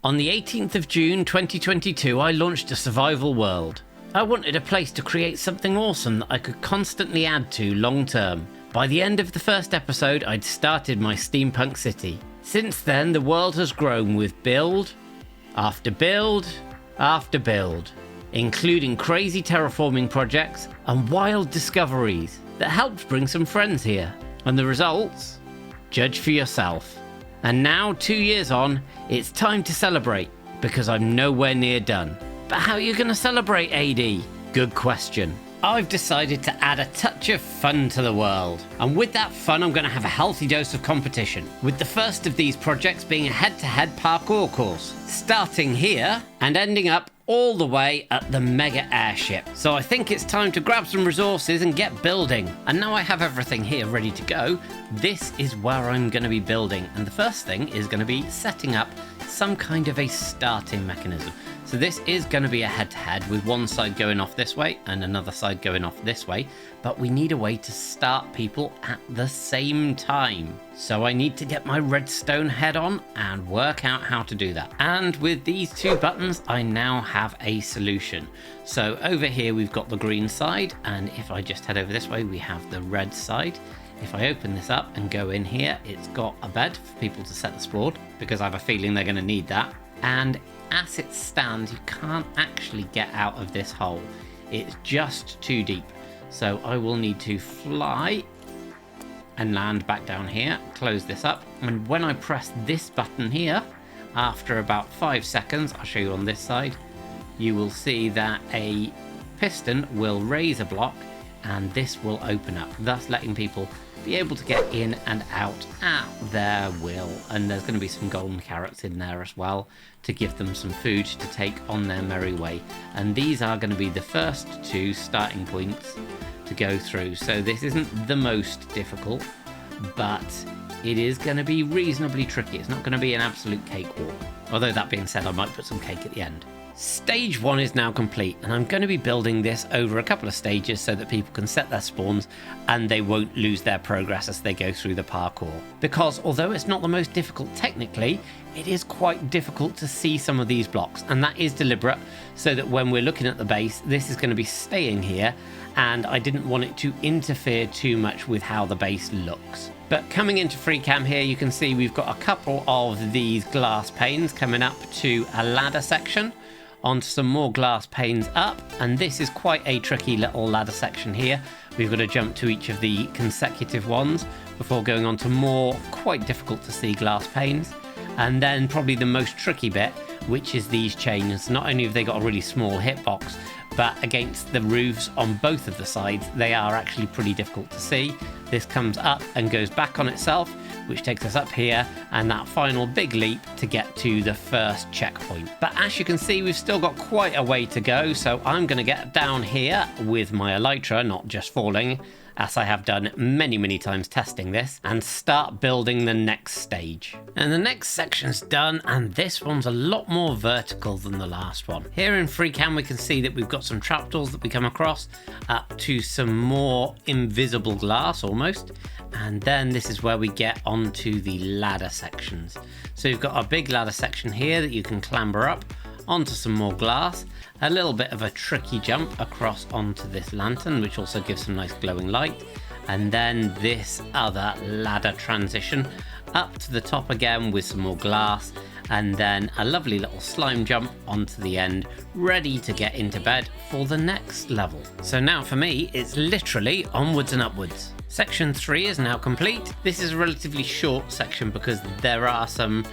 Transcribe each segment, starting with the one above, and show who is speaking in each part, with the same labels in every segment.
Speaker 1: On the 18th of June 2022, I launched a survival world. I wanted a place to create something awesome that I could constantly add to long term. By the end of the first episode, I'd started my steampunk city. Since then, the world has grown with build after build after build, including crazy terraforming projects and wild discoveries that helped bring some friends here. And the results? Judge for yourself. And now, 2 years on, it's time to celebrate, because I'm nowhere near done. But how are you going to celebrate, AD? Good question. I've decided to add a touch of fun to the world. And with that fun, I'm going to have a healthy dose of competition, with the first of these projects being a head-to-head parkour course, starting here and ending up all the way at the mega airship. So I think it's time to grab some resources and get building. And now I have everything here ready to go, this is where I'm going to be building. And the first thing is going to be setting up some kind of a starting mechanism. So this is going to be a head-to-head with one side going off this way and another side going off this way, but we need a way to start people at the same time. So I need to get my redstone head on and work out how to do that. And with these two buttons, I now have a solution. So over here, we've got the green side, and if I just head over this way, we have the red side. If I open this up and go in here, it's got a bed for people to set the spawn, because I have a feeling they're going to need that. And as it stands, you can't actually get out of this hole. It's just too deep. So I will need to fly and land back down here, close this up. And when I press this button here, after about 5 seconds, I'll show you on this side, you will see that a piston will raise a block and this will open up, thus letting people be able to get in and out at their will. And there's going to be some golden carrots in there as well to give them some food to take on their merry way. And these are going to be the first two starting points to go through. So this isn't the most difficult, but it is going to be reasonably tricky. It's not going to be an absolute cakewalk. Although that being said, I might put some cake at the end. Stage 1 is now complete, and I'm going to be building this over a couple of stages so that people can set their spawns and they won't lose their progress as they go through the parkour. Because although it's not the most difficult technically, it is quite difficult to see some of these blocks, and that is deliberate so that when we're looking at the base, this is going to be staying here, and I didn't want it to interfere too much with how the base looks. But coming into free cam here, you can see we've got a couple of these glass panes coming up to a ladder section, onto some more glass panes up, and this is quite a tricky little ladder section here. We've got to jump to each of the consecutive ones before going on to more quite difficult to see glass panes. And then probably the most tricky bit, which is these chains. Not only have they got a really small hitbox, but against the roofs on both of the sides, they are actually pretty difficult to see. This comes up and goes back on itself, which takes us up here, and that final big leap to get to the first checkpoint. But as you can see, we've still got quite a way to go, so I'm going to get down here with my Elytra, not just falling, as I have done many times testing this, and start building the next stage. And the next section's done, and this one's a lot more vertical than the last one. Here in free cam, we can see that we've got some trapdoors that we come across up to some more invisible glass almost. And then this is where we get onto the ladder sections. So you've got a big ladder section here that you can clamber up onto some more glass, a little bit of a tricky jump across onto this lantern, which also gives some nice glowing light, and then this other ladder transition up to the top again with some more glass, and then a lovely little slime jump onto the end, ready to get into bed for the next level. So now for me, it's literally onwards and upwards. Section 3 is now complete. This is a relatively short section because there are some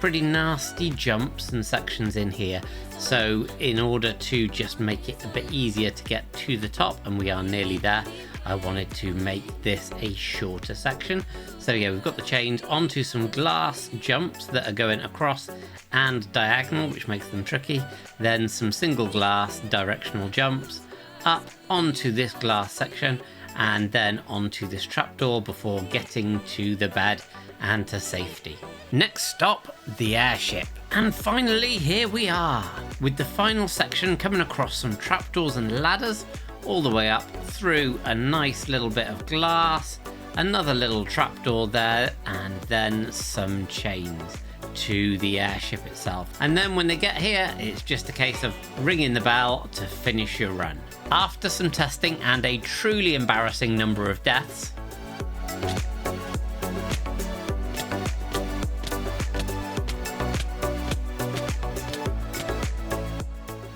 Speaker 1: pretty nasty jumps and sections in here. So in order to just make it a bit easier to get to the top, and we are nearly there, I wanted to make this a shorter section. So yeah, we've got the chains onto some glass jumps that are going across and diagonal, which makes them tricky. Then some single glass directional jumps up onto this glass section, and then onto this trapdoor before getting to the bed and to safety. Next stop, the airship. And finally, here we are, with the final section coming across some trapdoors and ladders, all the way up through a nice little bit of glass, another little trapdoor there, and then some chains. to the airship itself. And then when they get here, it's just a case of ringing the bell to finish your run. After some testing and a truly embarrassing number of deaths,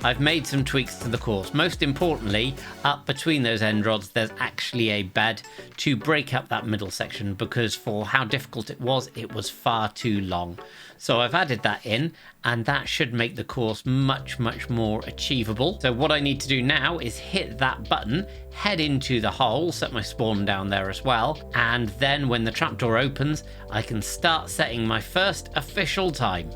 Speaker 1: I've made some tweaks to the course. Most importantly, up between those end rods, there's actually a bed to break up that middle section, because for how difficult it was far too long. So I've added that in, and that should make the course much, much more achievable. So what I need to do now is hit that button, head into the hole, set my spawn down there as well, and then when the trapdoor opens, I can start setting my first official time.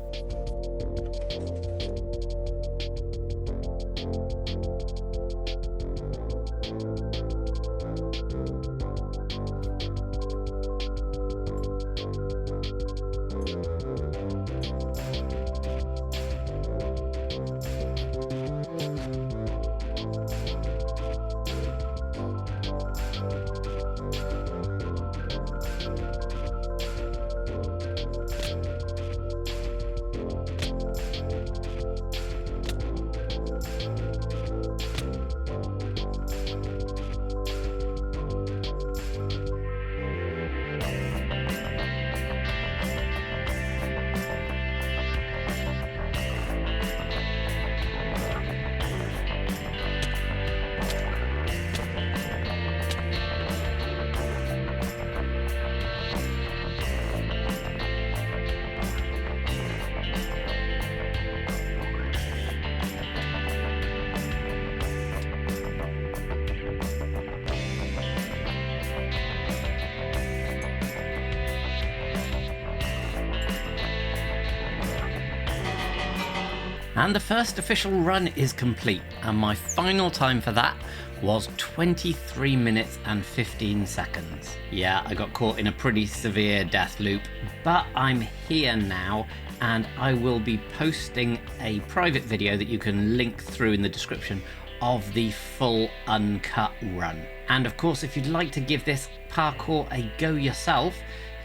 Speaker 1: And the first official run is complete, and my final time for that was 23 minutes and 15 seconds. Yeah, I got caught in a pretty severe death loop, but I'm here now, and I will be posting a private video that you can link through in the description of the full uncut run. And of course, if you'd like to give this parkour a go yourself,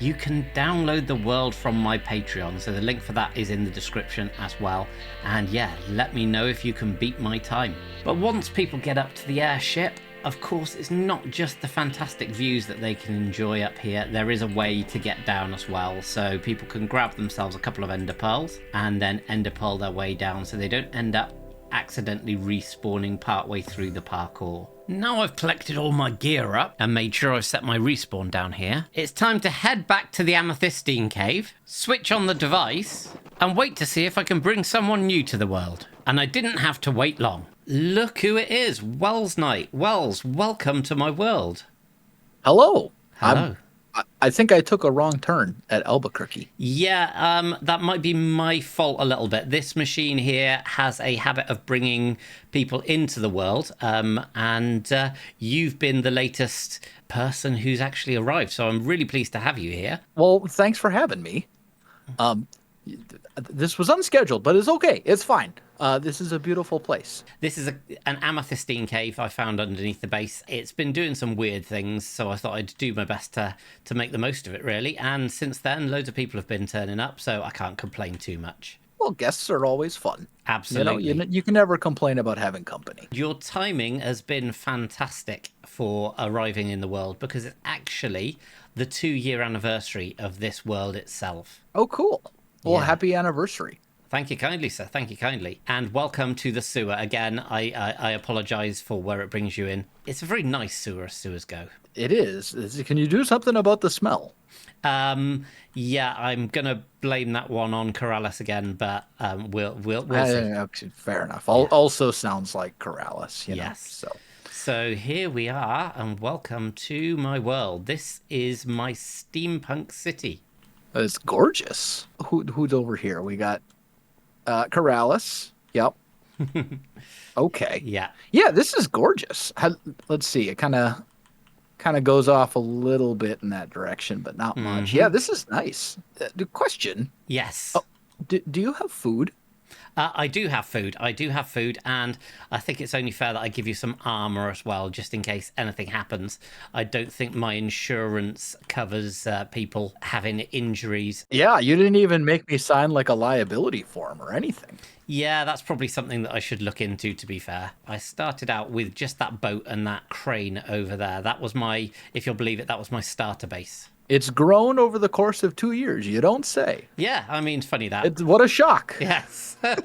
Speaker 1: you can download the world from my Patreon, so the link for that is in the description as well. And yeah, let me know if you can beat my time. But once people get up to the airship, of course, it's not just the fantastic views that they can enjoy up here. There is a way to get down as well, so people can grab themselves a couple of ender pearls and then ender pearl their way down, so they don't end up accidentally respawning partway through the parkour. Now I've collected all my gear up and made sure I've set my respawn down here, it's time to head back to the Amethystine Cave, switch on the device, and wait to see if I can bring someone new to the world. And I didn't have to wait long. Look who it is, Welsknight. Wells, welcome to my world.
Speaker 2: Hello.
Speaker 1: Hello.
Speaker 2: I think I took a wrong turn at Albuquerque.
Speaker 1: Yeah, that might be my fault a little bit. This machine here has a habit of bringing people into the world, and you've been the latest person who's actually arrived, so I'm really pleased to have you here.
Speaker 2: Well, thanks for having me. This was unscheduled, but it's okay. It's fine. This is a beautiful place.
Speaker 1: This is an amethystine cave I found underneath the base. It's been doing some weird things, so I thought I'd do my best to make the most of it, really. And since then, loads of people have been turning up, so I can't complain too much.
Speaker 2: Well, guests are always fun.
Speaker 1: Absolutely.
Speaker 2: You can never complain about having company.
Speaker 1: Your timing has been fantastic for arriving in the world, because it's actually the 2-year anniversary of this world itself.
Speaker 2: Oh, cool. Well,
Speaker 1: Yeah.
Speaker 2: happy anniversary.
Speaker 1: Thank you kindly, sir. Thank you kindly. And welcome to the sewer. Again, I apologise for where it brings you in. It's a very nice sewer as sewers go.
Speaker 2: It is. Can you do something about the smell?
Speaker 1: Yeah, I'm going to blame that one on Corrales again, but we'll see.
Speaker 2: Okay, fair enough. Also sounds like Corrales, you know.
Speaker 1: Yes. So here we are, and welcome to my world. This is my steampunk city.
Speaker 2: It's gorgeous. Who's over here? We got Corrales. Yep. Okay.
Speaker 1: Yeah.
Speaker 2: Yeah, this is gorgeous. Let's see. It kind of goes off a little bit in that direction, but not much. Yeah, this is nice. The question.
Speaker 1: Yes.
Speaker 2: Oh, do you have food?
Speaker 1: I do have food. I do have food, and I think it's only fair that I give you some armor as well, just in case anything happens. I don't think my insurance covers people having injuries.
Speaker 2: Yeah, you didn't even make me sign like a liability form or anything.
Speaker 1: Yeah, that's probably something that I should look into, to be fair. I started out with just that boat and that crane over there. That was my, if you'll believe it, that was my starter base.
Speaker 2: It's grown over the course of 2 years. You don't say.
Speaker 1: Yeah, I mean, it's funny that.
Speaker 2: What a shock.
Speaker 1: Yes. A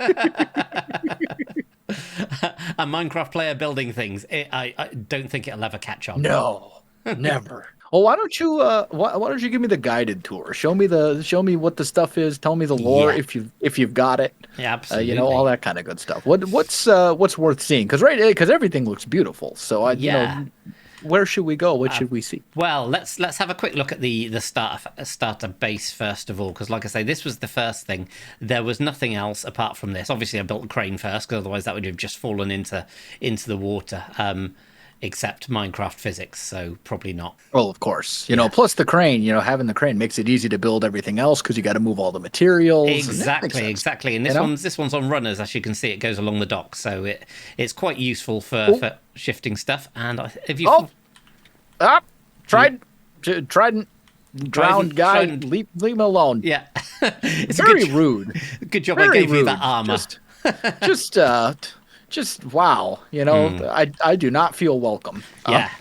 Speaker 1: Minecraft player building things. I don't think it'll ever catch on.
Speaker 2: No, never. Well, why don't you give me the guided tour? Show me what the stuff is. Tell me the lore if you've got it.
Speaker 1: Yeah, absolutely.
Speaker 2: All that kind of good stuff. What's worth seeing? Because everything looks beautiful. So where should we go? What should we see?
Speaker 1: Well, let's have a quick look at the starter base first of all, because like I say, this was the first thing. There was nothing else apart from this. Obviously, I built a crane first, because otherwise that would have just fallen into the water. Except Minecraft physics, so probably not.
Speaker 2: Well, of course. Plus the crane, having the crane makes it easy to build everything else because you got to move all the materials.
Speaker 1: Exactly. And this one's on runners, as you can see, it goes along the dock, so it's quite useful for shifting stuff. And if you
Speaker 2: Trident drowned guy, leave him alone.
Speaker 1: Yeah. It's
Speaker 2: very rude.
Speaker 1: Good job I gave you that armor.
Speaker 2: Just wow, I do not feel welcome.
Speaker 1: Yeah.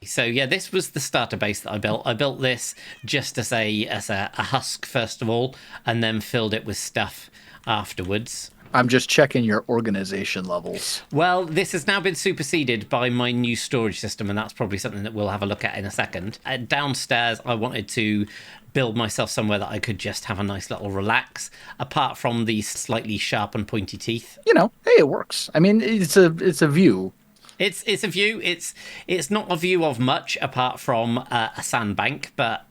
Speaker 1: So yeah, this was the starter base that I built. I built this just as a husk first of all, and then filled it with stuff afterwards.
Speaker 2: I'm just checking your organization levels.
Speaker 1: Well, this has now been superseded by my new storage system, and that's probably something that we'll have a look at in a second. Downstairs, I wanted to build myself somewhere that I could just have a nice little relax, apart from these slightly sharp and pointy teeth.
Speaker 2: Hey, it works. I mean, it's a view.
Speaker 1: It's a view. It's not a view of much apart from a sandbank, but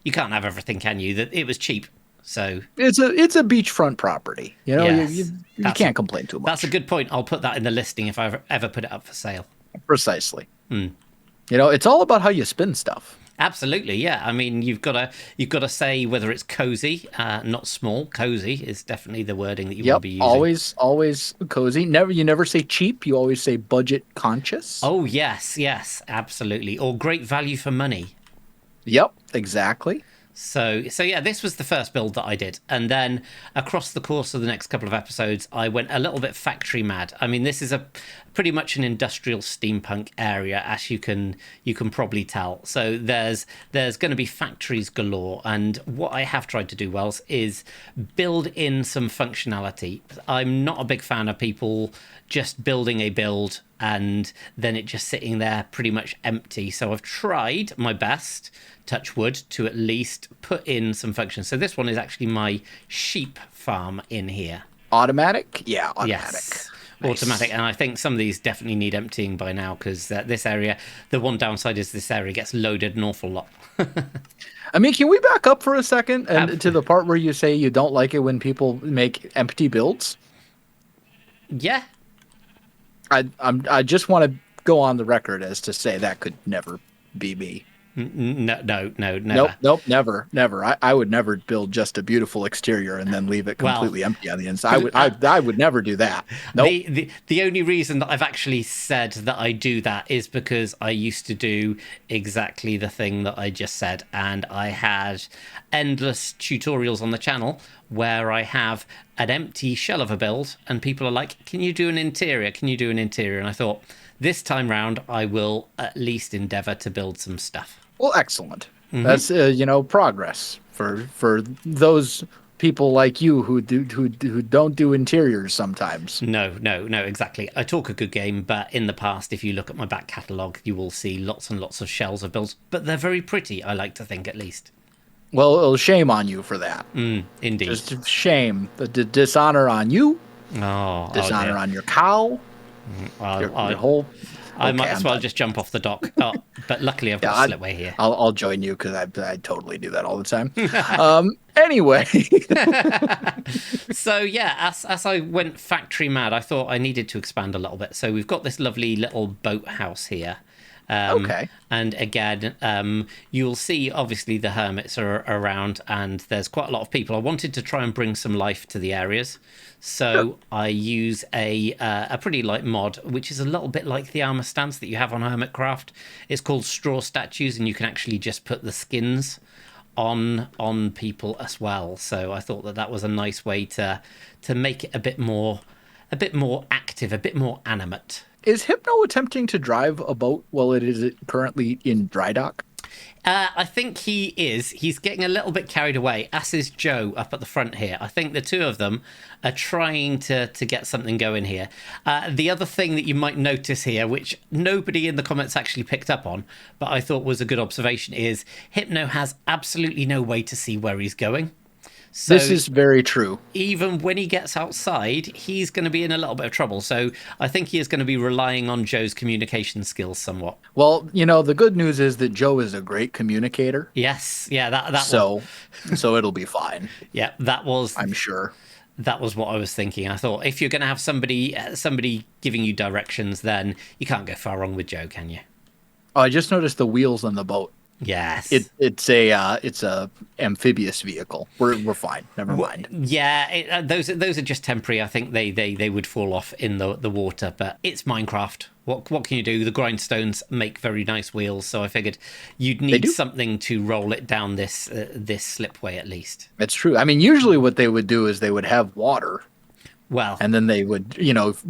Speaker 1: you can't have everything, can you? It was cheap. So
Speaker 2: it's a beachfront property.
Speaker 1: Yes,
Speaker 2: you can't complain too much.
Speaker 1: That's a good point. I'll put that in the listing if I ever put it up for sale.
Speaker 2: Precisely. It's all about how you spin stuff.
Speaker 1: Absolutely, yeah. I mean, you've got to say whether it's cozy, not small. Cozy is definitely the wording that you will be using.
Speaker 2: Always cozy. You never say cheap. You always say budget conscious.
Speaker 1: Oh yes, absolutely. Or great value for money.
Speaker 2: Yep, exactly.
Speaker 1: So yeah, this was the first build that I did. And then across the course of the next couple of episodes, I went a little bit factory mad. I mean, this is pretty much an industrial steampunk area, as you can probably tell. So there's going to be factories galore. And what I have tried to do, Wells, is build in some functionality. I'm not a big fan of people just building a build and then it just sitting there pretty much empty. So I've tried my best, touch wood, to at least put in some functions. So this one is actually my sheep farm in here.
Speaker 2: Automatic? Yeah, automatic.
Speaker 1: Yes,
Speaker 2: nice.
Speaker 1: Automatic. And I think some of these definitely need emptying by now, because this area, the one downside is this area gets loaded an awful lot.
Speaker 2: I mean, can we back up for a second and to the part where you say you don't like it when people make empty builds?
Speaker 1: Yeah.
Speaker 2: I just want to go on the record as to say that could never be me.
Speaker 1: No, never.
Speaker 2: Nope, never. I would never build just a beautiful exterior and then leave it completely empty on the inside. I would never do that. Nope.
Speaker 1: The only reason that I've actually said that I do that is because I used to do exactly the thing that I just said, and I had endless tutorials on the channel where I have an empty shell of a build and people are like, can you do an interior? Can you do an interior? And I thought, this time round, I will at least endeavor to build some stuff.
Speaker 2: Well, excellent. Mm-hmm. That's progress for those people like you who don't do interiors sometimes.
Speaker 1: No, exactly. I talk a good game, but in the past, if you look at my back catalogue, you will see lots and lots of shells of builds, but they're very pretty, I like to think, at least.
Speaker 2: Well, shame on you for that.
Speaker 1: Indeed.
Speaker 2: Just shame. The dishonor on you. Dishonor on your cow. Your whole...
Speaker 1: I might as well just jump off the dock. But luckily I've got a slipway here.
Speaker 2: I'll join you because I totally do that all the time. Anyway.
Speaker 1: So yeah, as I went factory mad, I thought I needed to expand a little bit. So we've got this lovely little boathouse here.
Speaker 2: Okay.
Speaker 1: And again, you'll see obviously the hermits are around, and there's quite a lot of people. I wanted to try and bring some life to the areas, so I use a pretty light mod, which is a little bit like the armor stance that you have on Hermitcraft. It's called straw statues, and you can actually just put the skins on people as well. So I thought that that was a nice way to make it a bit more active, a bit more animate.
Speaker 2: Is Hypno attempting to drive a boat while it is currently in dry dock?
Speaker 1: I think he is. He's getting a little bit carried away, as is Joe up at the front here. I think the two of them are trying to get something going here. The other thing that you might notice here, which nobody in the comments actually picked up on, but I thought was a good observation, is Hypno has absolutely no way to see where he's going. So
Speaker 2: this is very true.
Speaker 1: Even when he gets outside, he's going to be in a little bit of trouble. So I think he is going to be relying on Joe's communication skills somewhat.
Speaker 2: Well, you know, the good news is that Joe is a great communicator.
Speaker 1: Yes, yeah, that
Speaker 2: so it'll be fine.
Speaker 1: Yeah, that was,
Speaker 2: I'm sure.
Speaker 1: That was what I was thinking. I thought if you're going to have somebody giving you directions, then you can't go far wrong with Joe, can you?
Speaker 2: Oh, I just noticed the wheels on the boat.
Speaker 1: Yes,
Speaker 2: it's a amphibious vehicle. We're fine. Never mind.
Speaker 1: Yeah, those are just temporary. I think they would fall off in the water, but it's Minecraft. What can you do? The grindstones make very nice wheels, so I figured you'd need something to roll it down this slipway at least.
Speaker 2: It's true. I mean, usually what they would do is they would have water.
Speaker 1: Well,
Speaker 2: and then they would,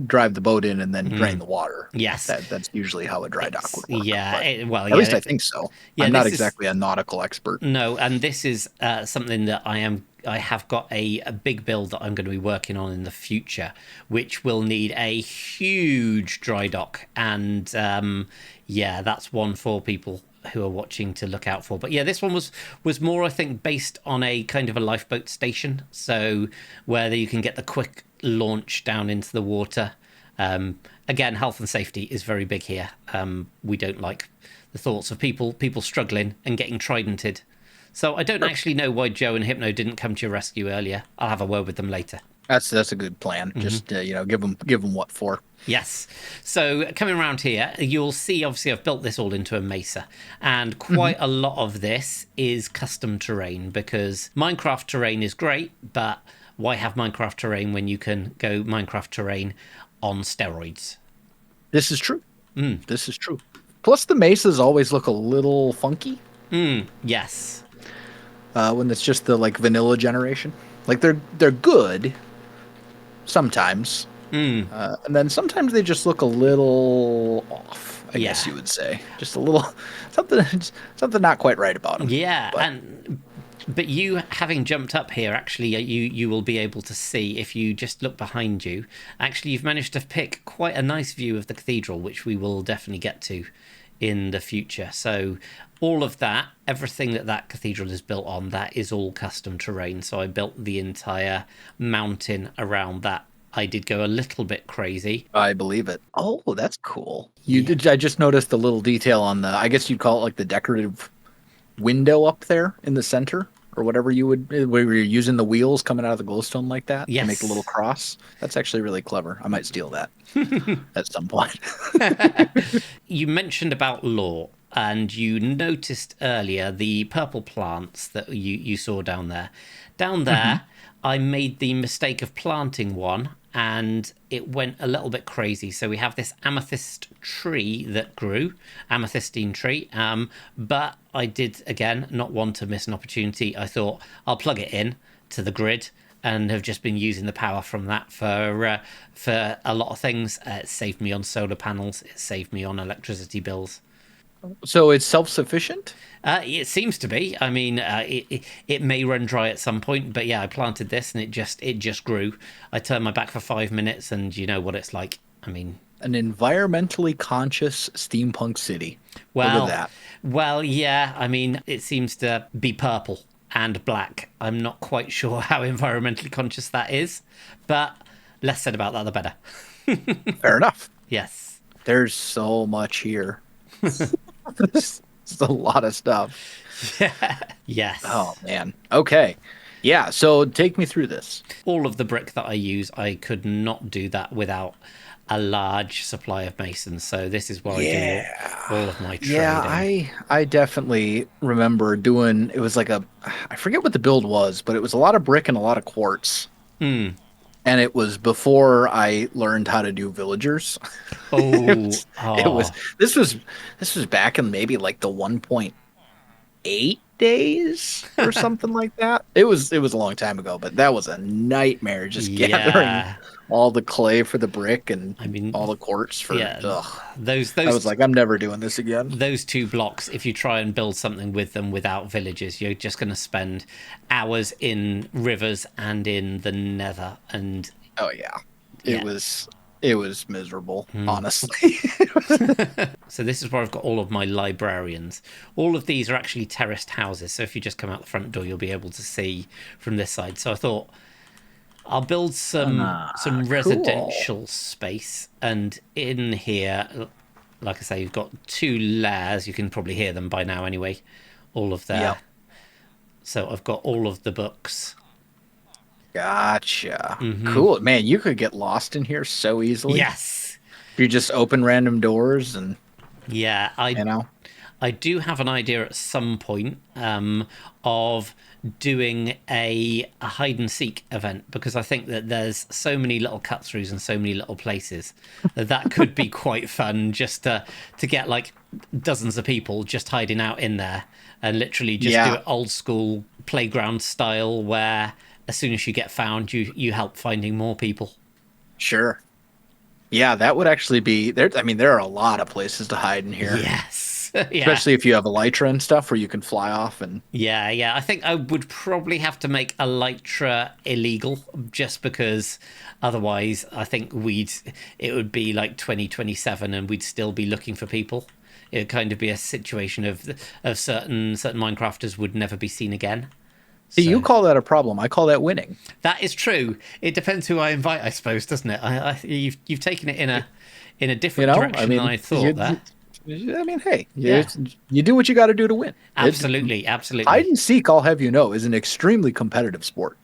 Speaker 2: drive the boat in and then drain the water.
Speaker 1: Yes.
Speaker 2: That's usually how a dry dock would work.
Speaker 1: Yeah.
Speaker 2: At least I think so. Yeah, I'm not exactly a nautical expert.
Speaker 1: No, and this is something that I have got a big build that I'm going to be working on in the future, which will need a huge dry dock. And that's one for people who are watching to look out for. But yeah, this one was more, I think, based on a kind of a lifeboat station. So where you can get the quick launch down into the water. Again, health and safety is very big here. We don't like the thoughts of people struggling and getting tridented. So I don't actually know why Joe and Hypno didn't come to your rescue earlier. I'll have a word with them later.
Speaker 2: That's a good plan. Just give them what for.
Speaker 1: Yes. So coming around here, you'll see, obviously, I've built this all into a mesa, and quite a lot of this is custom terrain, because Minecraft terrain is great, but why have Minecraft terrain when you can go Minecraft terrain on steroids?
Speaker 2: This is true. This is true. Plus, the mesas always look a little funky.
Speaker 1: Yes.
Speaker 2: When it's just the vanilla generation, they're good sometimes, and then sometimes they just look a little off. I guess you would say, just a little something not quite right about them.
Speaker 1: Yeah, but you having jumped up here, actually, you will be able to see, if you just look behind you, actually you've managed to pick quite a nice view of the cathedral, which we will definitely get to in the future. So all of that, everything that cathedral is built on, that is all custom terrain. So I built the entire mountain around that. I did go a little bit crazy.
Speaker 2: I believe it. Oh, that's cool. I just noticed the little detail on I guess you'd call it the decorative window up there in the center, or whatever where you're using the wheels coming out of the glowstone like that to make a little cross. That's actually really clever. I might steal that at some point.
Speaker 1: You mentioned about lore, and you noticed earlier the purple plants that you saw down there. Down there, I made the mistake of planting one, and it went a little bit crazy. So we have this amethyst tree that grew, amethystine tree, but I did, again, not want to miss an opportunity. I thought I'll plug it in to the grid, and have just been using the power from that for a lot of things. It saved me on solar panels. It saved me on electricity bills.
Speaker 2: So it's self-sufficient?
Speaker 1: It seems to be. I mean, it may run dry at some point, but yeah, I planted this and it just grew. I turned my back for 5 minutes, and you know what it's like. I mean,
Speaker 2: an environmentally conscious steampunk city. Look at that.
Speaker 1: Well, yeah. I mean, it seems to be purple and black. I'm not quite sure how environmentally conscious that is, but less said about that, the better.
Speaker 2: Fair enough.
Speaker 1: Yes.
Speaker 2: There's so much here. It's a lot of stuff.
Speaker 1: Yes.
Speaker 2: Oh, man. Okay. Yeah, so take me through this.
Speaker 1: All of the brick that I use, I could not do that without a large supply of masons. So this is where I do
Speaker 2: Yeah.
Speaker 1: all of my
Speaker 2: Yeah,
Speaker 1: trading.
Speaker 2: I definitely remember doing it was like a I forget what the build was, but it was a lot of brick and a lot of quartz.
Speaker 1: Hmm.
Speaker 2: And it was before I learned how to do villagers. it
Speaker 1: Oh,
Speaker 2: was it was
Speaker 1: oh,
Speaker 2: this was back in maybe like the 1.8 days or something like that. It was a long time ago, but that was a nightmare just gathering
Speaker 1: yeah.
Speaker 2: all the clay for the brick and
Speaker 1: I mean,
Speaker 2: all the quartz for
Speaker 1: yeah.
Speaker 2: ugh.
Speaker 1: Those
Speaker 2: I was
Speaker 1: those
Speaker 2: like, I'm never doing this again.
Speaker 1: those two blocks. If you try and build something with them without villages, you're just going to spend hours in rivers and in the Nether. And
Speaker 2: Oh yeah. It
Speaker 1: yeah.
Speaker 2: was it was miserable, honestly.
Speaker 1: So this is where I've got all of my librarians. All of these are actually terraced houses. So if you just come out the front door, you'll be able to see from this side. So I thought I'll build some
Speaker 2: Cool.
Speaker 1: residential space, and in here, like I say, you've got two layers. You can probably hear them by now anyway. All of their.
Speaker 2: Yep.
Speaker 1: So I've got all of the books.
Speaker 2: Gotcha. Cool. Man, you could get lost in here so easily.
Speaker 1: Yes.
Speaker 2: If you just open random doors and,
Speaker 1: Yeah,
Speaker 2: you know.
Speaker 1: I do have an idea at some point of doing a hide and seek event, because I think that there's so many little cut throughs and so many little places that could be quite fun, just to get like dozens of people just hiding out in there and literally just do
Speaker 2: Yeah,
Speaker 1: it old school playground style, where as soon as you get found, you help finding more people.
Speaker 2: sure. Yeah, that would actually be there. I mean, there are a lot of places to hide in here,
Speaker 1: Yes. Yeah.
Speaker 2: especially if you have Elytra and stuff where you can fly off and
Speaker 1: Yeah. I think I would probably have to make Elytra illegal, just because otherwise I think it would be like 2027 and we'd still be looking for people. It would kind of be a situation of certain Minecrafters would never be seen again.
Speaker 2: see, you
Speaker 1: So
Speaker 2: call that a problem. I call that winning.
Speaker 1: that is true. It depends who I invite, I suppose, doesn't it? You've taken it in a
Speaker 2: You
Speaker 1: different
Speaker 2: know, I
Speaker 1: direction than
Speaker 2: mean,
Speaker 1: I thought there.
Speaker 2: I mean, hey,
Speaker 1: Yeah.
Speaker 2: you do what you got to do to win.
Speaker 1: Absolutely,
Speaker 2: Hide
Speaker 1: absolutely.
Speaker 2: and seek, I'll have you know, is an extremely competitive sport.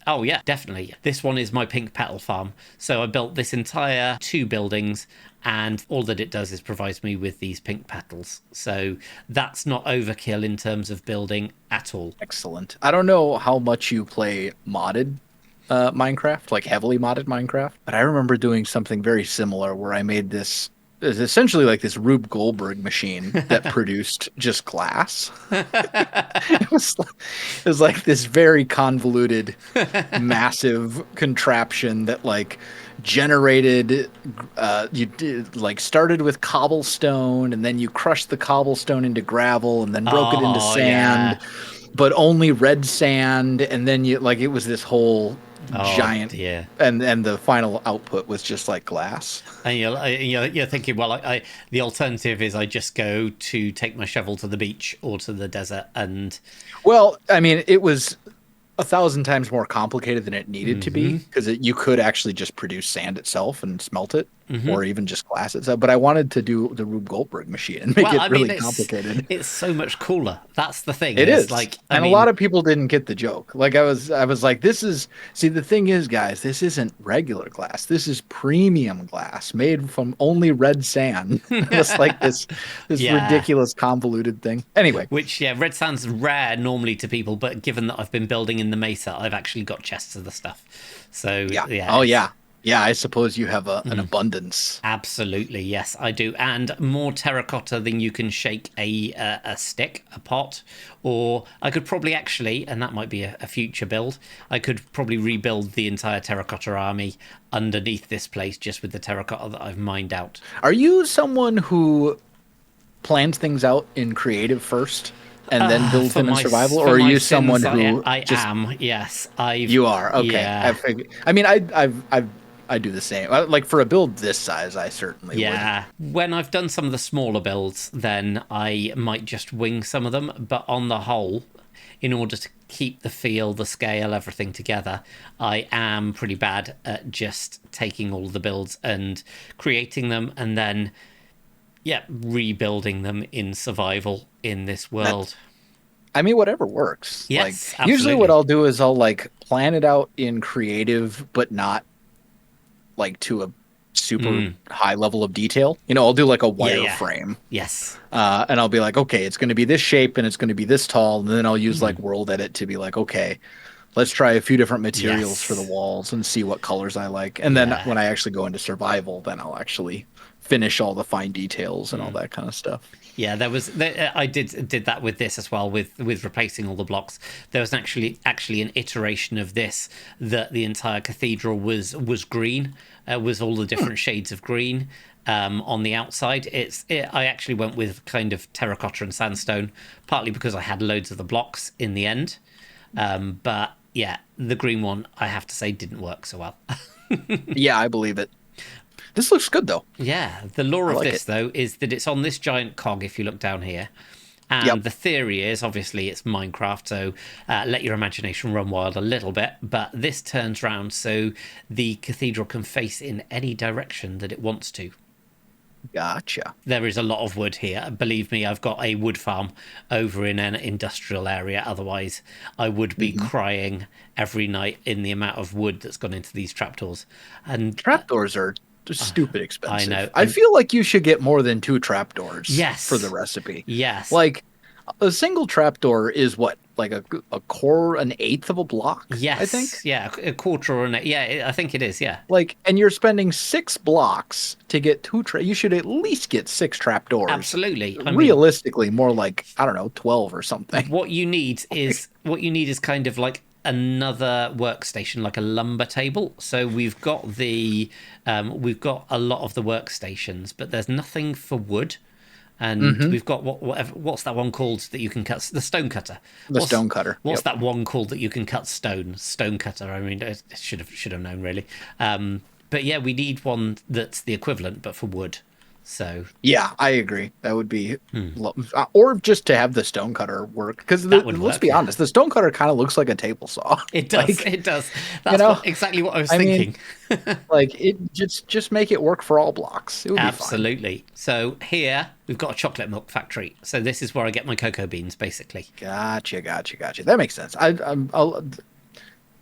Speaker 1: Oh yeah, definitely. This one is my pink petal farm. So I built this entire two buildings, and all that it does is provides me with these pink petals. So that's not overkill in terms of building at all.
Speaker 2: Excellent. I don't know how much you play modded Minecraft, like heavily modded Minecraft, but I remember doing something very similar where I made this. It's essentially like this Rube Goldberg machine that produced just glass. It was like this very convoluted, massive contraption that like generated. You did like started with cobblestone, and then you crushed the cobblestone into gravel, and then broke it into
Speaker 1: Oh
Speaker 2: sand,
Speaker 1: yeah.
Speaker 2: but only red sand, and then you like it was this whole
Speaker 1: Oh
Speaker 2: giant,
Speaker 1: dear.
Speaker 2: and the final output was just like glass.
Speaker 1: And you're thinking, well, the alternative is I just go to take my shovel to the beach or to the desert, and
Speaker 2: Well, I mean, it was 1,000 times more complicated than it needed to be because you could actually just produce sand itself and smelt it, or even just glass itself. But I wanted to do the Rube Goldberg machine and make
Speaker 1: well,
Speaker 2: it
Speaker 1: I mean,
Speaker 2: really complicated.
Speaker 1: it's so much cooler. That's the thing.
Speaker 2: It
Speaker 1: Is
Speaker 2: is.
Speaker 1: like, I
Speaker 2: And a lot
Speaker 1: mean,
Speaker 2: of people didn't get the joke. Like I was like, this is see the thing is, guys, this isn't regular glass. This is premium glass made from only red sand. It was like this
Speaker 1: yeah.
Speaker 2: ridiculous convoluted thing. Anyway,
Speaker 1: Which, yeah, red sand's rare normally to people, but given that I've been building in the mesa, I've actually got chests of the stuff. So,
Speaker 2: yeah.
Speaker 1: yeah,
Speaker 2: Oh
Speaker 1: it's
Speaker 2: yeah. Yeah, I suppose you have an abundance.
Speaker 1: absolutely, yes, I do. And more terracotta than you can shake a stick, a pot. Or I could probably actually, and that might be a future build, I could probably rebuild the entire terracotta army underneath this place just with the terracotta that I've mined out.
Speaker 2: Are you someone who plans things out in creative first and then builds
Speaker 1: For
Speaker 2: them in
Speaker 1: my
Speaker 2: survival,
Speaker 1: for
Speaker 2: or are
Speaker 1: my
Speaker 2: you someone
Speaker 1: sins,
Speaker 2: who
Speaker 1: I
Speaker 2: just
Speaker 1: am. Yes,
Speaker 2: you are okay?
Speaker 1: yeah.
Speaker 2: I mean, I do the same. Like for a build this size, I certainly would.
Speaker 1: Yeah. When I've done some of the smaller builds, then I might just wing some of them. But on the whole, in order to keep the feel, the scale, everything together, I am pretty bad at just taking all the builds and creating them and then, yeah, rebuilding them in survival in this
Speaker 2: That
Speaker 1: world.
Speaker 2: I mean, whatever works.
Speaker 1: Yes,
Speaker 2: like usually what
Speaker 1: absolutely.
Speaker 2: I'll do is I'll like plan it out in creative, but not like to a super high level of detail. I'll do like a
Speaker 1: Yeah, yeah.
Speaker 2: wireframe,
Speaker 1: Yes.
Speaker 2: and I'll be like, okay, it's going to be this shape and it's going to be this tall, and then I'll use like World Edit to be like, okay, let's try a few different materials for the
Speaker 1: Yes.
Speaker 2: walls and see what colors I like. And then
Speaker 1: Yeah.
Speaker 2: when I actually go into survival, then I'll actually finish all the fine details and all that kind of stuff.
Speaker 1: Yeah, I did that with this as well, with replacing all the blocks. There was actually an iteration of this that the entire cathedral was green, was all the different shades of green. On the outside, I actually went with kind of terracotta and sandstone, partly because I had loads of the blocks in the end. But yeah, the green one, I have to say, didn't work so well.
Speaker 2: Yeah, I believe it. This looks good though.
Speaker 1: Yeah, the lore
Speaker 2: I
Speaker 1: of
Speaker 2: like
Speaker 1: this,
Speaker 2: it.
Speaker 1: though, is that it's on this giant cog, if you look down here. And
Speaker 2: Yep.
Speaker 1: the theory is, obviously, it's Minecraft, so let your imagination run wild a little bit. But this turns round so the cathedral can face in any direction that it wants to.
Speaker 2: Gotcha.
Speaker 1: There is a lot of wood here. Believe me, I've got a wood farm over in an industrial area. Otherwise, I would be crying every night in the amount of wood that's gone into these trapdoors. And
Speaker 2: Trapdoors are just stupid expensive.
Speaker 1: know.
Speaker 2: I feel like you should get more than 2 trapdoors
Speaker 1: Yes.
Speaker 2: for the recipe.
Speaker 1: Yes.
Speaker 2: Like a single trapdoor is what, like a core, an eighth of a block.
Speaker 1: Yes.
Speaker 2: I think.
Speaker 1: Yeah, a quarter or an yeah, I think it is. Yeah.
Speaker 2: Like, and you're spending 6 blocks to get 2 you should at least get 6 trapdoors.
Speaker 1: Absolutely. I mean,
Speaker 2: Realistically, more like, I don't know, 12 or something.
Speaker 1: what you need is kind of like another workstation, like a lumber table. So we've got we've got a lot of the workstations, but there's nothing for wood. And we've got what's that one called that you can cut? The stone cutter.
Speaker 2: Stone cutter.
Speaker 1: What's
Speaker 2: Yep.
Speaker 1: that one called that you can cut stone? Stone cutter. I mean, I should have known really. But yeah, we need one that's the equivalent, but for wood. So
Speaker 2: Yeah, I agree. That would be, or just to have the stone cutter work. Because
Speaker 1: That would
Speaker 2: let's
Speaker 1: work,
Speaker 2: be
Speaker 1: yeah.
Speaker 2: honest, the stone cutter kind of looks like a table saw.
Speaker 1: it does.
Speaker 2: Like,
Speaker 1: It does. That's exactly what I was thinking.
Speaker 2: like it just make it work for all blocks. It would be fine.
Speaker 1: Absolutely. So here we've got a chocolate milk factory. So this is where I get my cocoa beans, basically.
Speaker 2: Gotcha. That makes sense.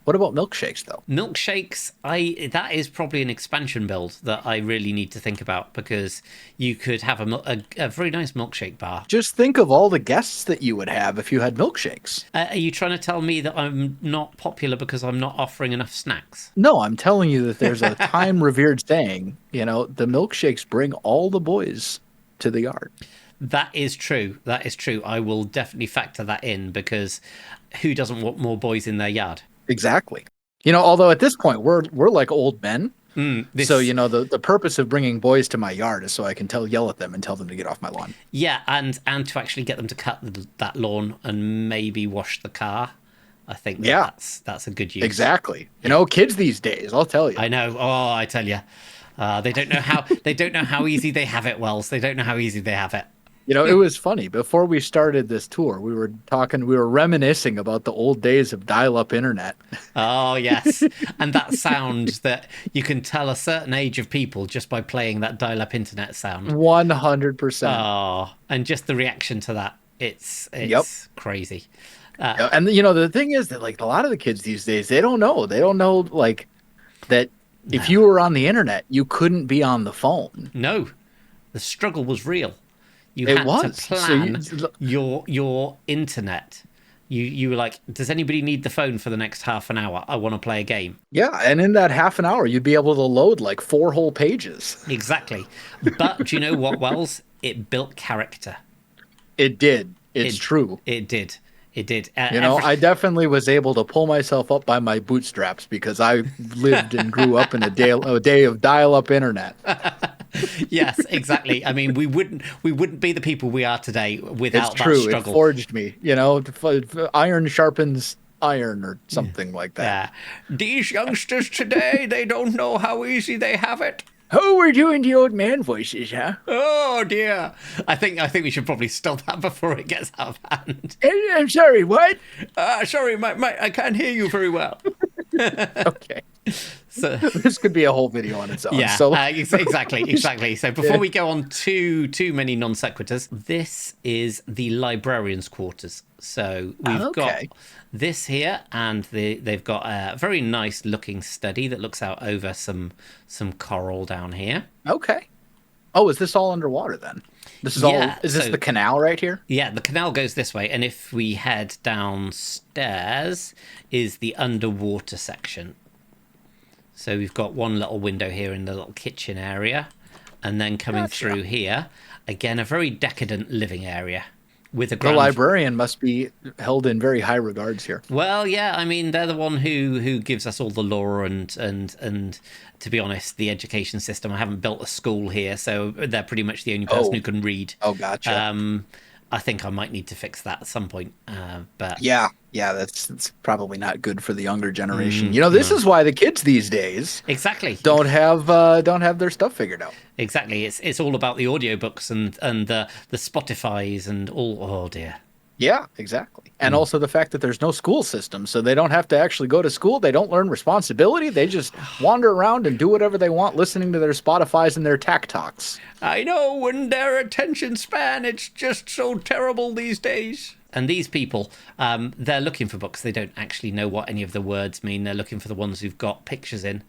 Speaker 2: What about milkshakes though?
Speaker 1: Milkshakes, that is probably an expansion build that I really need to think about, because you could have a very nice milkshake bar.
Speaker 2: Just think of all the guests that you would have if you had milkshakes.
Speaker 1: Are you trying to tell me that I'm not popular because I'm not offering enough snacks?
Speaker 2: No, I'm telling you that there's a time revered saying, the milkshakes bring all the boys to the yard.
Speaker 1: That is true. That is true. I will definitely factor that in, because who doesn't want more boys in their yard?
Speaker 2: Exactly. Although at this point we're like old men. So, the purpose of bringing boys to my yard is so I can yell at them and tell them to get off my lawn.
Speaker 1: Yeah, and to actually get them to cut that lawn and maybe wash the car. I think that's a good use.
Speaker 2: Exactly. Kids these days, I'll tell you.
Speaker 1: I know. Oh, I tell you. They don't know how easy they have it, Wells. They don't know how easy they have it.
Speaker 2: It was funny. Before we started this tour, we were reminiscing about the old days of dial-up internet.
Speaker 1: Oh, yes. And that sound that you can tell a certain age of people just by playing that dial-up internet sound.
Speaker 2: 100%.
Speaker 1: Oh, and just the reaction to that. It's crazy.
Speaker 2: And the thing is that like a lot of the kids these days, they don't know like that if you were on the internet, you couldn't be on the phone.
Speaker 1: No, the struggle was real. You
Speaker 2: It
Speaker 1: had
Speaker 2: was.
Speaker 1: to plan your internet. You were like, does anybody need the phone for the next half an hour? I want to play a game.
Speaker 2: Yeah, and in that half an hour, you'd be able to load like 4 whole pages.
Speaker 1: Exactly. But do you know what, Wells? It built character.
Speaker 2: It did. It's true.
Speaker 1: It did. It did.
Speaker 2: I definitely was able to pull myself up by my bootstraps because I lived and grew up in a day of dial-up internet.
Speaker 1: Yes, exactly. I mean, we wouldn't be the people we are today without
Speaker 2: It's true.
Speaker 1: that struggle.
Speaker 2: It forged me. Iron sharpens iron or something like that.
Speaker 1: Yeah. These youngsters today, they don't know how easy they have it.
Speaker 2: Oh, we're doing the old man voices, huh?
Speaker 1: Oh dear. I think we should probably stop that before it gets out of hand.
Speaker 2: I'm sorry, what?
Speaker 1: Sorry, I can't hear you very well.
Speaker 2: Okay.
Speaker 1: So
Speaker 2: This could be a whole video on its own.
Speaker 1: yeah,
Speaker 2: So
Speaker 1: exactly. So before we go on too many non sequiturs, this is the librarian's quarters. So we've got this here, and they've got a very nice looking study that looks out over some coral down here.
Speaker 2: Okay. Oh, is this all underwater then? This is Is this the canal right here?
Speaker 1: Yeah, the canal goes this way, and if we head downstairs, is the underwater section. So we've got one little window here in the little kitchen area, and then coming through here, again, a very decadent living area with a
Speaker 2: The librarian must be held in very high regards here.
Speaker 1: Well, yeah, I mean, they're the one who gives us all the lore and to be honest, the education system. I haven't built a school here, so they're pretty much the only person who can read.
Speaker 2: Oh, gotcha.
Speaker 1: I think I might need to fix that at some point. But
Speaker 2: yeah, that's probably not good for the younger generation. This is why the kids these days don't have their stuff figured out.
Speaker 1: Exactly. It's all about the audiobooks and the Spotifys and all. Oh dear.
Speaker 2: Yeah, exactly. And also the fact that there's no school system, so they don't have to actually go to school. They don't learn responsibility. They just wander around and do whatever they want, listening to their Spotifys and their Tac Talks.
Speaker 1: I know, and their attention span, it's just so terrible these days. And these people, they're looking for books. They don't actually know what any of the words mean. They're looking for the ones who've got pictures in.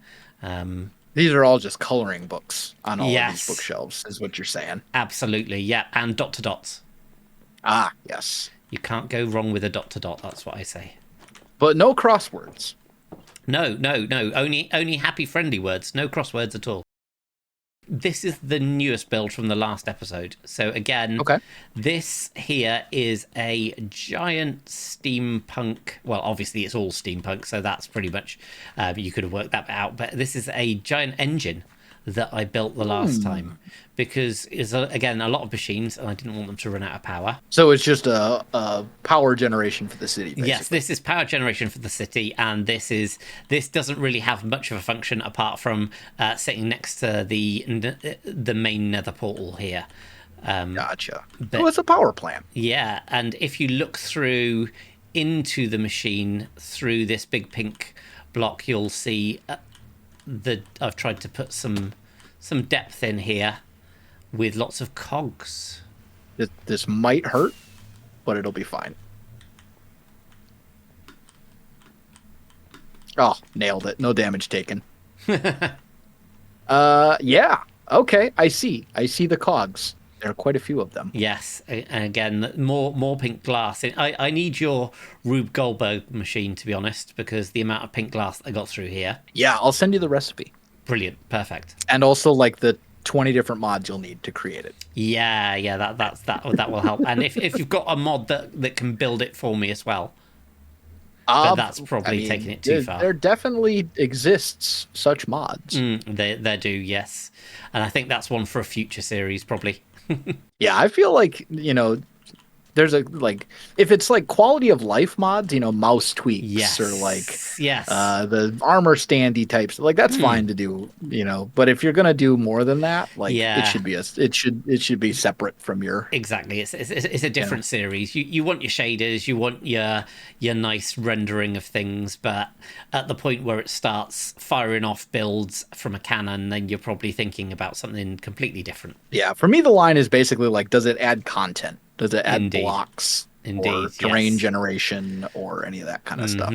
Speaker 2: These are all just coloring books on all of these bookshelves, is what you're saying.
Speaker 1: Absolutely, yeah. And dot to dots.
Speaker 2: Ah, yes.
Speaker 1: You can't go wrong with a dot to dot, that's what I say.
Speaker 2: But no crosswords.
Speaker 1: No. Only happy, friendly words. No crosswords at all. This is the newest build from the last episode. So again, this here is a giant steampunk. Well, obviously it's all steampunk, so that's pretty much, you could have worked that out. But this is a giant engine that I built the last time, because it's again a lot of machines and I didn't want them to run out of power.
Speaker 2: So it's just a power generation for the city, basically.
Speaker 1: Yes, this is power generation for the city, and this doesn't really have much of a function apart from sitting next to the main nether portal here.
Speaker 2: Gotcha. So it's a power plant.
Speaker 1: Yeah, and if you look through into the machine through this big pink block, you'll see I've tried to put some depth in here with lots of cogs.
Speaker 2: This might hurt, but it'll be fine. Oh, nailed it. No damage taken. Yeah. Okay, I see the cogs. There are quite a few of them.
Speaker 1: Yes, and again, more pink glass. I need your Rube Goldberg machine, to be honest, because the amount of pink glass I got through here.
Speaker 2: Yeah, I'll send you the recipe.
Speaker 1: Brilliant, perfect.
Speaker 2: And also like the 20 different mods you'll need to create it.
Speaker 1: Yeah, that will help. And if you've got a mod that can build it for me as well. But that's probably taking it too far.
Speaker 2: There definitely exists such mods.
Speaker 1: There do, yes. And I think that's one for a future series, probably.
Speaker 2: Yeah, I feel like, there's if it's like quality of life mods, mouse tweaks or the armor standy types, like that's fine to do, but if you're gonna do more than that, it should be separate from your.
Speaker 1: Exactly, it's a different series. You want your shaders, you want your nice rendering of things, but at the point where it starts firing off builds from a cannon, then you're probably thinking about something completely different.
Speaker 2: Yeah, for me the line is basically like, does it add content? Does it add blocks or terrain generation or any of that kind of stuff?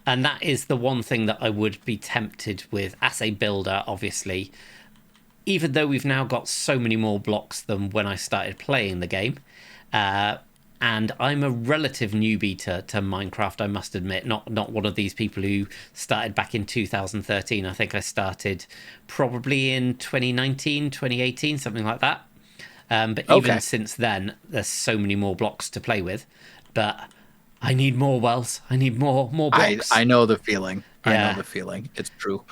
Speaker 1: And that is the one thing that I would be tempted with as a builder, obviously. Even though we've now got so many more blocks than when I started playing the game. And I'm a relative newbie to Minecraft, I must admit. Not one of these people who started back in 2013. I think I started probably in 2019, 2018, something like that. But even since then, there's so many more blocks to play with. But I need more wells. I need more blocks.
Speaker 2: I know the feeling. Yeah. I know the feeling. It's true.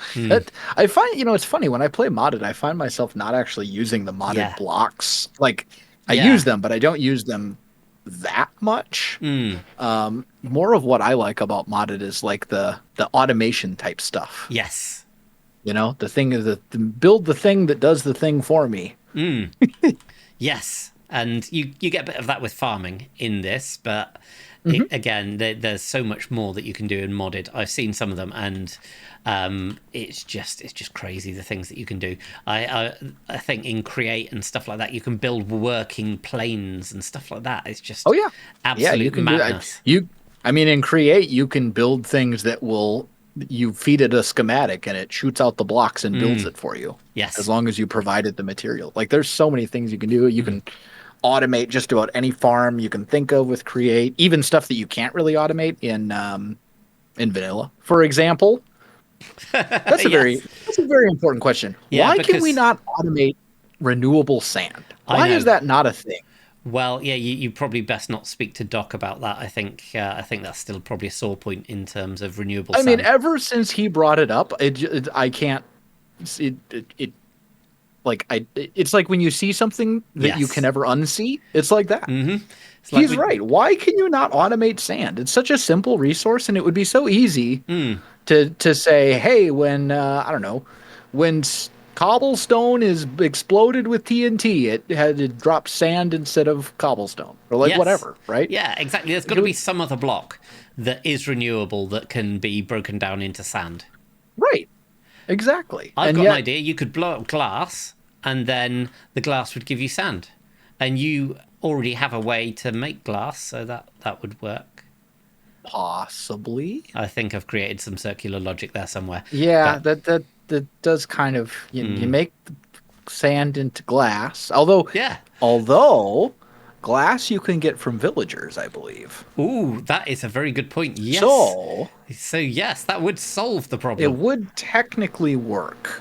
Speaker 2: I find, it's funny, when I play modded, I find myself not actually using the modded blocks. Like, I use them, but I don't use them that much. More of what I like about modded is like the automation type stuff.
Speaker 1: Yes.
Speaker 2: The thing is build the thing that does the thing for me.
Speaker 1: Yes, And you get a bit of that with farming in this, but again, there's so much more that you can do in modded. I've seen some of them, and it's just crazy the things that you can do. I think in create and stuff like that, you can build working planes and stuff like that. It's just absolute
Speaker 2: you can
Speaker 1: madness.
Speaker 2: I mean, in create, you can build things that you feed it a schematic and it shoots out the blocks and builds it for you.
Speaker 1: Yes,
Speaker 2: as long as you provided the material. Like, there's so many things you can do. You can automate just about any farm you can think of with create, even stuff that you can't really automate in vanilla, for example. That's a very important question.
Speaker 1: Yeah,
Speaker 2: why can we not automate renewable sand? Why is that not a thing?
Speaker 1: Well, yeah, you probably best not speak to Doc about that. I think that's still probably a sore point in terms of renewable sand.
Speaker 2: I mean, ever since he brought it up, I can't. It's like when you see something that you can never unsee. It's like that. He's right. Why can you not automate sand? It's such a simple resource, and it would be so easy to say, hey, when I don't know, when cobblestone is exploded with TNT, it had to drop sand instead of cobblestone, or whatever, right?
Speaker 1: Yeah, exactly. There's got to be some other block that is renewable that can be broken down into sand.
Speaker 2: Right. Exactly.
Speaker 1: I've got an idea. You could blow up glass, and then the glass would give you sand. And you already have a way to make glass, so that would work.
Speaker 2: Possibly.
Speaker 1: I think I've created some circular logic there somewhere.
Speaker 2: Yeah, that does kind of... You make sand into glass. Although glass you can get from villagers, I believe.
Speaker 1: Ooh, that is a very good point. Yes. So yes, that would solve the problem.
Speaker 2: It would technically work.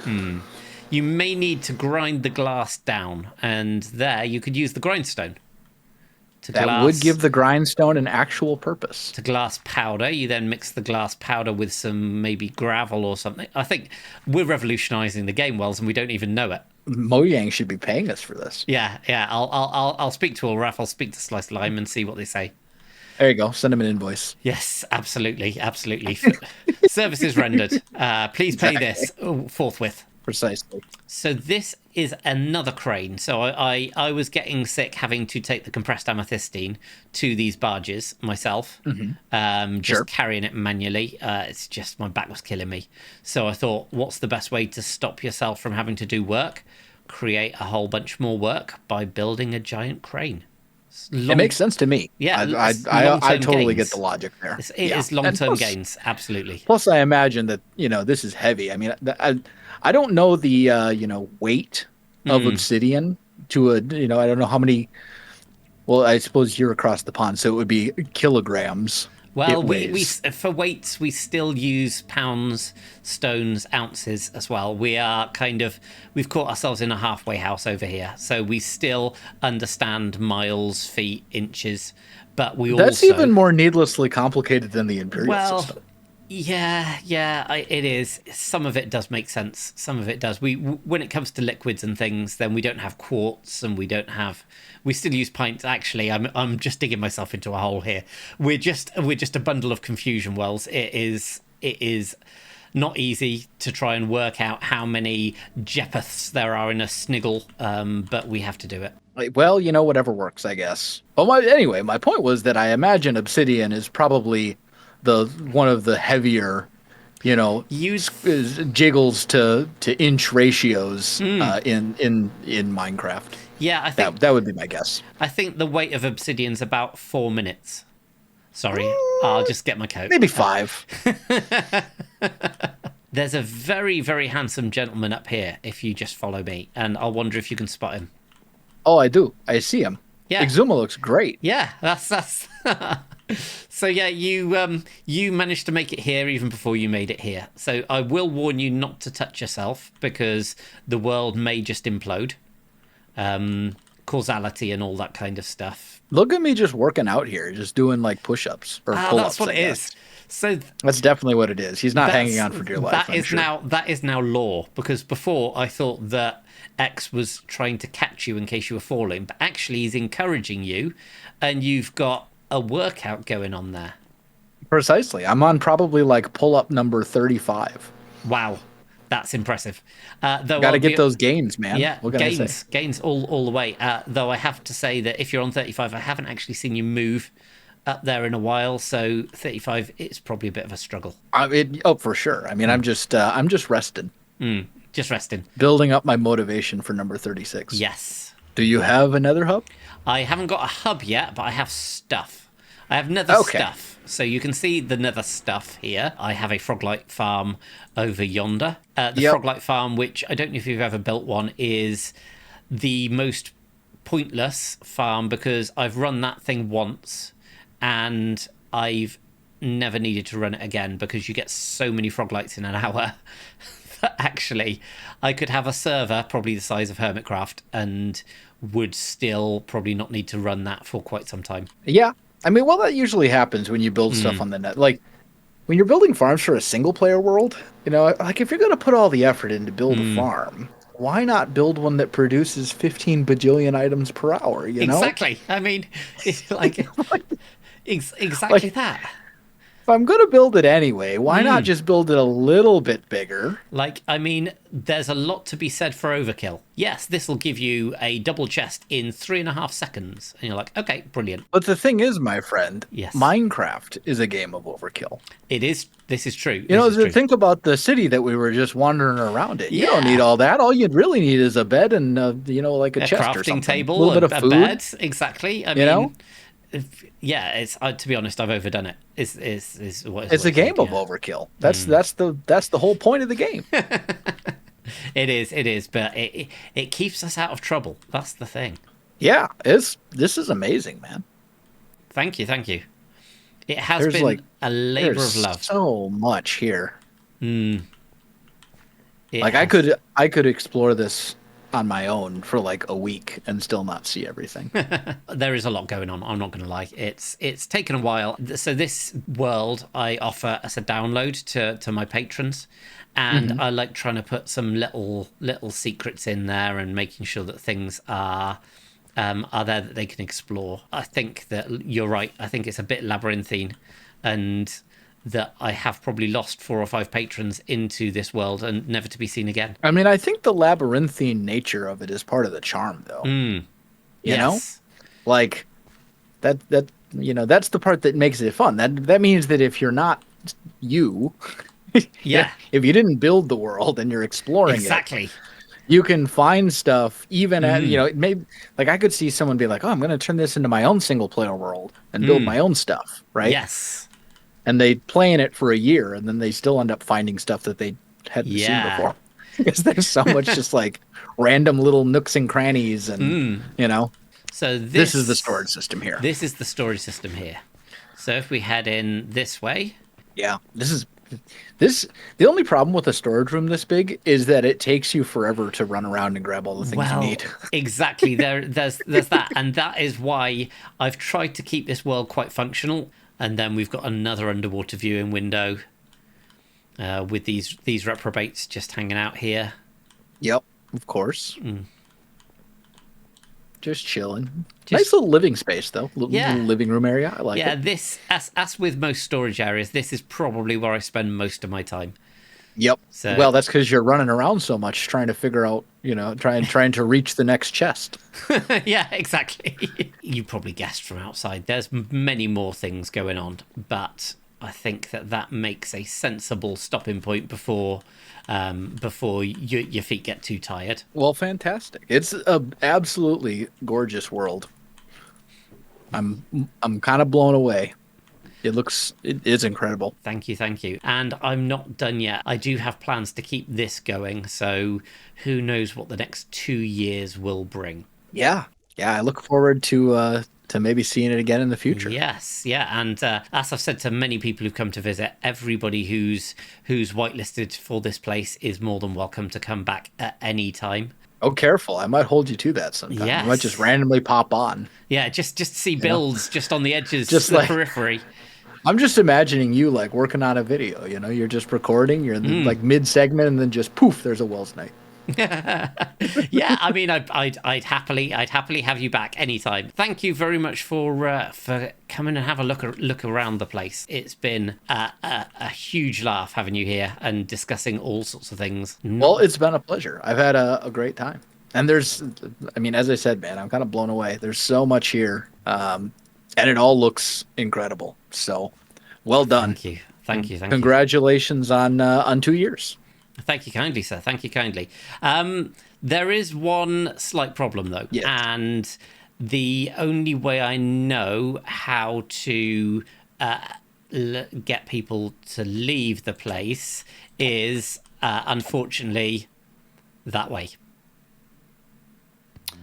Speaker 1: You may need to grind the glass down, and there you could use the grindstone.
Speaker 2: That would give the grindstone an actual purpose.
Speaker 1: To glass powder, you then mix the glass powder with some maybe gravel or something. I think we're revolutionizing the game, Wells, and we don't even know it.
Speaker 2: Mojang should be paying us for this.
Speaker 1: Yeah. I'll speak to Ulraf. I'll speak to Sliced Lime and see what they say.
Speaker 2: There you go. Send them an invoice.
Speaker 1: Yes, absolutely. Services rendered. Please pay this forthwith.
Speaker 2: Precisely.
Speaker 1: So this is another crane. So I was getting sick having to take the compressed amethystine to these barges myself. Just carrying it manually. It's just my back was killing me. So I thought, what's the best way to stop yourself from having to do work? Create a whole bunch more work by building a giant crane.
Speaker 2: It makes sense to me.
Speaker 1: Yeah,
Speaker 2: I totally get the logic there.
Speaker 1: It is long-term gains, absolutely.
Speaker 2: Plus, I imagine that this is heavy. I mean, I don't know the weight of obsidian to I don't know how many. Well, I suppose you're across the pond, so it would be kilograms.
Speaker 1: Well, we for weights we still use pounds, stones, ounces as well. We've caught ourselves in a halfway house over here, so we still understand miles, feet, inches, but that's
Speaker 2: even more needlessly complicated than the imperial system.
Speaker 1: Yeah, it is. Some of it does make sense. Some of it does. When it comes to liquids and things, then we don't have quartz, and we still use pints. Actually, I'm just digging myself into a hole here. We're just a bundle of confusion, Wells. It is not easy to try and work out how many Jeppeths there are in a sniggle, but we have to do it.
Speaker 2: Well, whatever works, I guess. Well, my point was that I imagine obsidian is probably one of the heavier, jiggles to inch ratios in Minecraft.
Speaker 1: Yeah, I think
Speaker 2: that would be my guess.
Speaker 1: I think the weight of obsidian's about 4 minutes. Sorry, I'll just get my coat.
Speaker 2: Maybe 5.
Speaker 1: There's a very, very handsome gentleman up here. If you just follow me, and I'll wonder if you can spot him.
Speaker 2: Oh, I do. I see him.
Speaker 1: Yeah,
Speaker 2: Exuma looks great.
Speaker 1: Yeah, that's. So yeah, you managed to make it here even before you made it here. So I will warn you not to touch yourself because the world may just implode. Causality and all that kind of stuff.
Speaker 2: Look at me just working out here, just doing like push-ups or pull-ups.
Speaker 1: That's what it is. So
Speaker 2: that's definitely what it is. He's not hanging on for dear life.
Speaker 1: That is now law, because before I thought that X was trying to catch you in case you were falling, but actually he's encouraging you, and you've got a workout going on there.
Speaker 2: Precisely. I'm on probably like pull-up number 35.
Speaker 1: Wow. That's impressive. Though
Speaker 2: Got to get those gains, man.
Speaker 1: Yeah,
Speaker 2: What can I say?
Speaker 1: gains all the way. Though I have to say that if you're on 35, I haven't actually seen you move up there in a while. So 35, it's probably a bit of a struggle.
Speaker 2: Oh, for sure. I mean, I'm just rested.
Speaker 1: Just resting.
Speaker 2: Building up my motivation for number 36.
Speaker 1: Yes.
Speaker 2: Do you have another hub?
Speaker 1: I haven't got a hub yet, but I have stuff. I have nether stuff. So you can see the nether stuff here. I have a Froglight farm over yonder. The Froglight farm, which I don't know if you've ever built one, is the most pointless farm because I've run that thing once and I've never needed to run it again because you get so many Froglights in an hour that actually I could have a server probably the size of Hermitcraft and would still probably not need to run that for quite some time.
Speaker 2: Yeah. I mean, well, that usually happens when you build stuff on the net. Like, when you're building farms for a single-player world, you know, like, if you're going to put all the effort in to build a farm, why not build one that produces 15 bajillion items per hour, you know?
Speaker 1: Exactly. I mean, it's like, exactly that.
Speaker 2: If I'm going to build it anyway, why not just build it a little bit bigger?
Speaker 1: Like, I mean, there's a lot to be said for overkill. Yes, this will give you a double chest in 3.5 seconds. And you're like, okay, brilliant.
Speaker 2: But the thing is, my friend,
Speaker 1: yes,
Speaker 2: Minecraft is a game of overkill.
Speaker 1: It is. This is true.
Speaker 2: You know, think about the city that we were just wandering around in. You don't need all that. All you'd really need is a bed and, you know, like a chest or something.
Speaker 1: Crafting table,
Speaker 2: a little bit of food.
Speaker 1: Bed. Exactly. I mean,
Speaker 2: know?
Speaker 1: Yeah, it's to be honest, I've overdone it. It's
Speaker 2: a game of overkill. That's the whole point of the game.
Speaker 1: It is, but it keeps us out of trouble. That's the thing.
Speaker 2: Yeah, this is amazing, man.
Speaker 1: Thank you. It has been a labor of love.
Speaker 2: So much here.
Speaker 1: Like
Speaker 2: I could explore this on my own for like a week and still not see everything.
Speaker 1: There is a lot going on. I'm not going to lie. It's taken a while. So this world I offer as a download to my patrons, and I like trying to put some little secrets in there and making sure that things are there that they can explore. I think that you're right. I think it's a bit labyrinthine, and that I have probably lost 4 or 5 patrons into this world and never to be seen again.
Speaker 2: I mean, I think the labyrinthine nature of it is part of the charm, though. You know, like that you know, that's the part that makes it fun. That means that if you're not you, if you didn't build the world and you're exploring it, you can find stuff even at, you know, it may, like I could see someone be like, oh, I'm going to turn this into my own single player world and build my own stuff, right?
Speaker 1: Yes.
Speaker 2: And they play in it for a year, and then they still end up finding stuff that they hadn't seen before. Because there's so much just like random little nooks and crannies, and you know. So this is the storage system here.
Speaker 1: This is the storage system here. So if we head in this way,
Speaker 2: the only problem with a storage room this big is that it takes you forever to run around and grab all the things you need.
Speaker 1: Exactly. There's that, and that is why I've tried to keep this world quite functional. And then we've got another underwater viewing window with these reprobates just hanging out here.
Speaker 2: Yep, of course. Just chilling. Nice little living space, though. Little living room area. I like it.
Speaker 1: Yeah, this, as with most storage areas, this is probably where I spend most of my time.
Speaker 2: Yep. So, well, that's because you're running around so much trying to figure out, you know, trying to reach the next chest.
Speaker 1: Yeah, exactly. You probably guessed from outside. There's many more things going on, but I think that makes a sensible stopping point before your feet get too tired.
Speaker 2: Well, fantastic. It's an absolutely gorgeous world. I'm kind of blown away. It is incredible.
Speaker 1: Thank you. And I'm not done yet. I do have plans to keep this going, so who knows what the next 2 years will bring.
Speaker 2: Yeah. I look forward to maybe seeing it again in the future.
Speaker 1: Yes, yeah, and as I've said to many people who've come to visit, everybody who's whitelisted for this place is more than welcome to come back at any time.
Speaker 2: Oh, careful. I might hold you to that sometime. Yes. I might just randomly pop on.
Speaker 1: Yeah, just see builds just on the edges, just the periphery.
Speaker 2: I'm just imagining you like working on a video, you know, you're just recording, you're in like mid-segment, and then just poof, there's a Welsknight.
Speaker 1: Yeah, I mean, I'd happily have you back anytime. Thank you very much for coming and have a look around the place. It's been a huge laugh having you here and discussing all sorts of things.
Speaker 2: Well, it's been a pleasure. I've had a great time. And I mean, as I said, man, I'm kind of blown away. There's so much here, and it all looks incredible. So, well done.
Speaker 1: Thank you.
Speaker 2: Congratulations on 2 years.
Speaker 1: Thank you kindly, sir. Thank you kindly. There is one slight problem, though.
Speaker 2: Yes.
Speaker 1: And the only way I know how to get people to leave the place is, unfortunately, that way.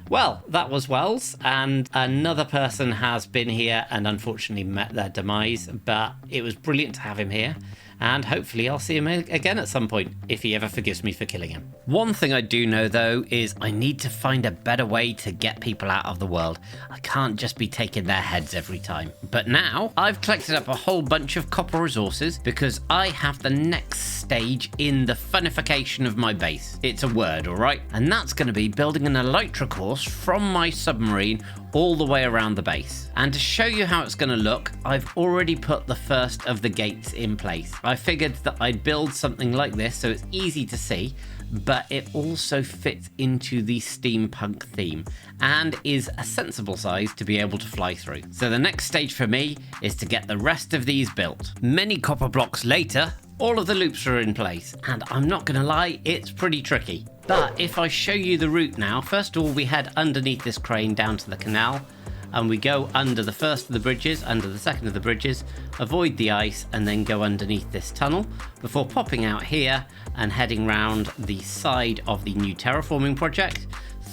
Speaker 1: Well, that was Wells, and another person has been here and unfortunately met their demise, but it was brilliant to have him here. And hopefully I'll see him again at some point, if he ever forgives me for killing him. One thing I do know, though, is I need to find a better way to get people out of the world. I can't just be taking their heads every time. But now, I've collected up a whole bunch of copper resources because I have the next stage in the funification of my base. It's a word, alright? And that's going to be building an Elytra course from my submarine all the way around the base. And to show you how it's going to look, I've already put the first of the gates in place. I figured that I'd build something like this so it's easy to see, but it also fits into the steampunk theme and is a sensible size to be able to fly through. So the next stage for me is to get the rest of these built. Many copper blocks later, all of the loops are in place, and I'm not gonna lie, it's pretty tricky. But if I show you the route now, first of all we head underneath this crane down to the canal, and we go under the first of the bridges, under the second of the bridges, avoid the ice, and then go underneath this tunnel before popping out here and heading round the side of the new terraforming project,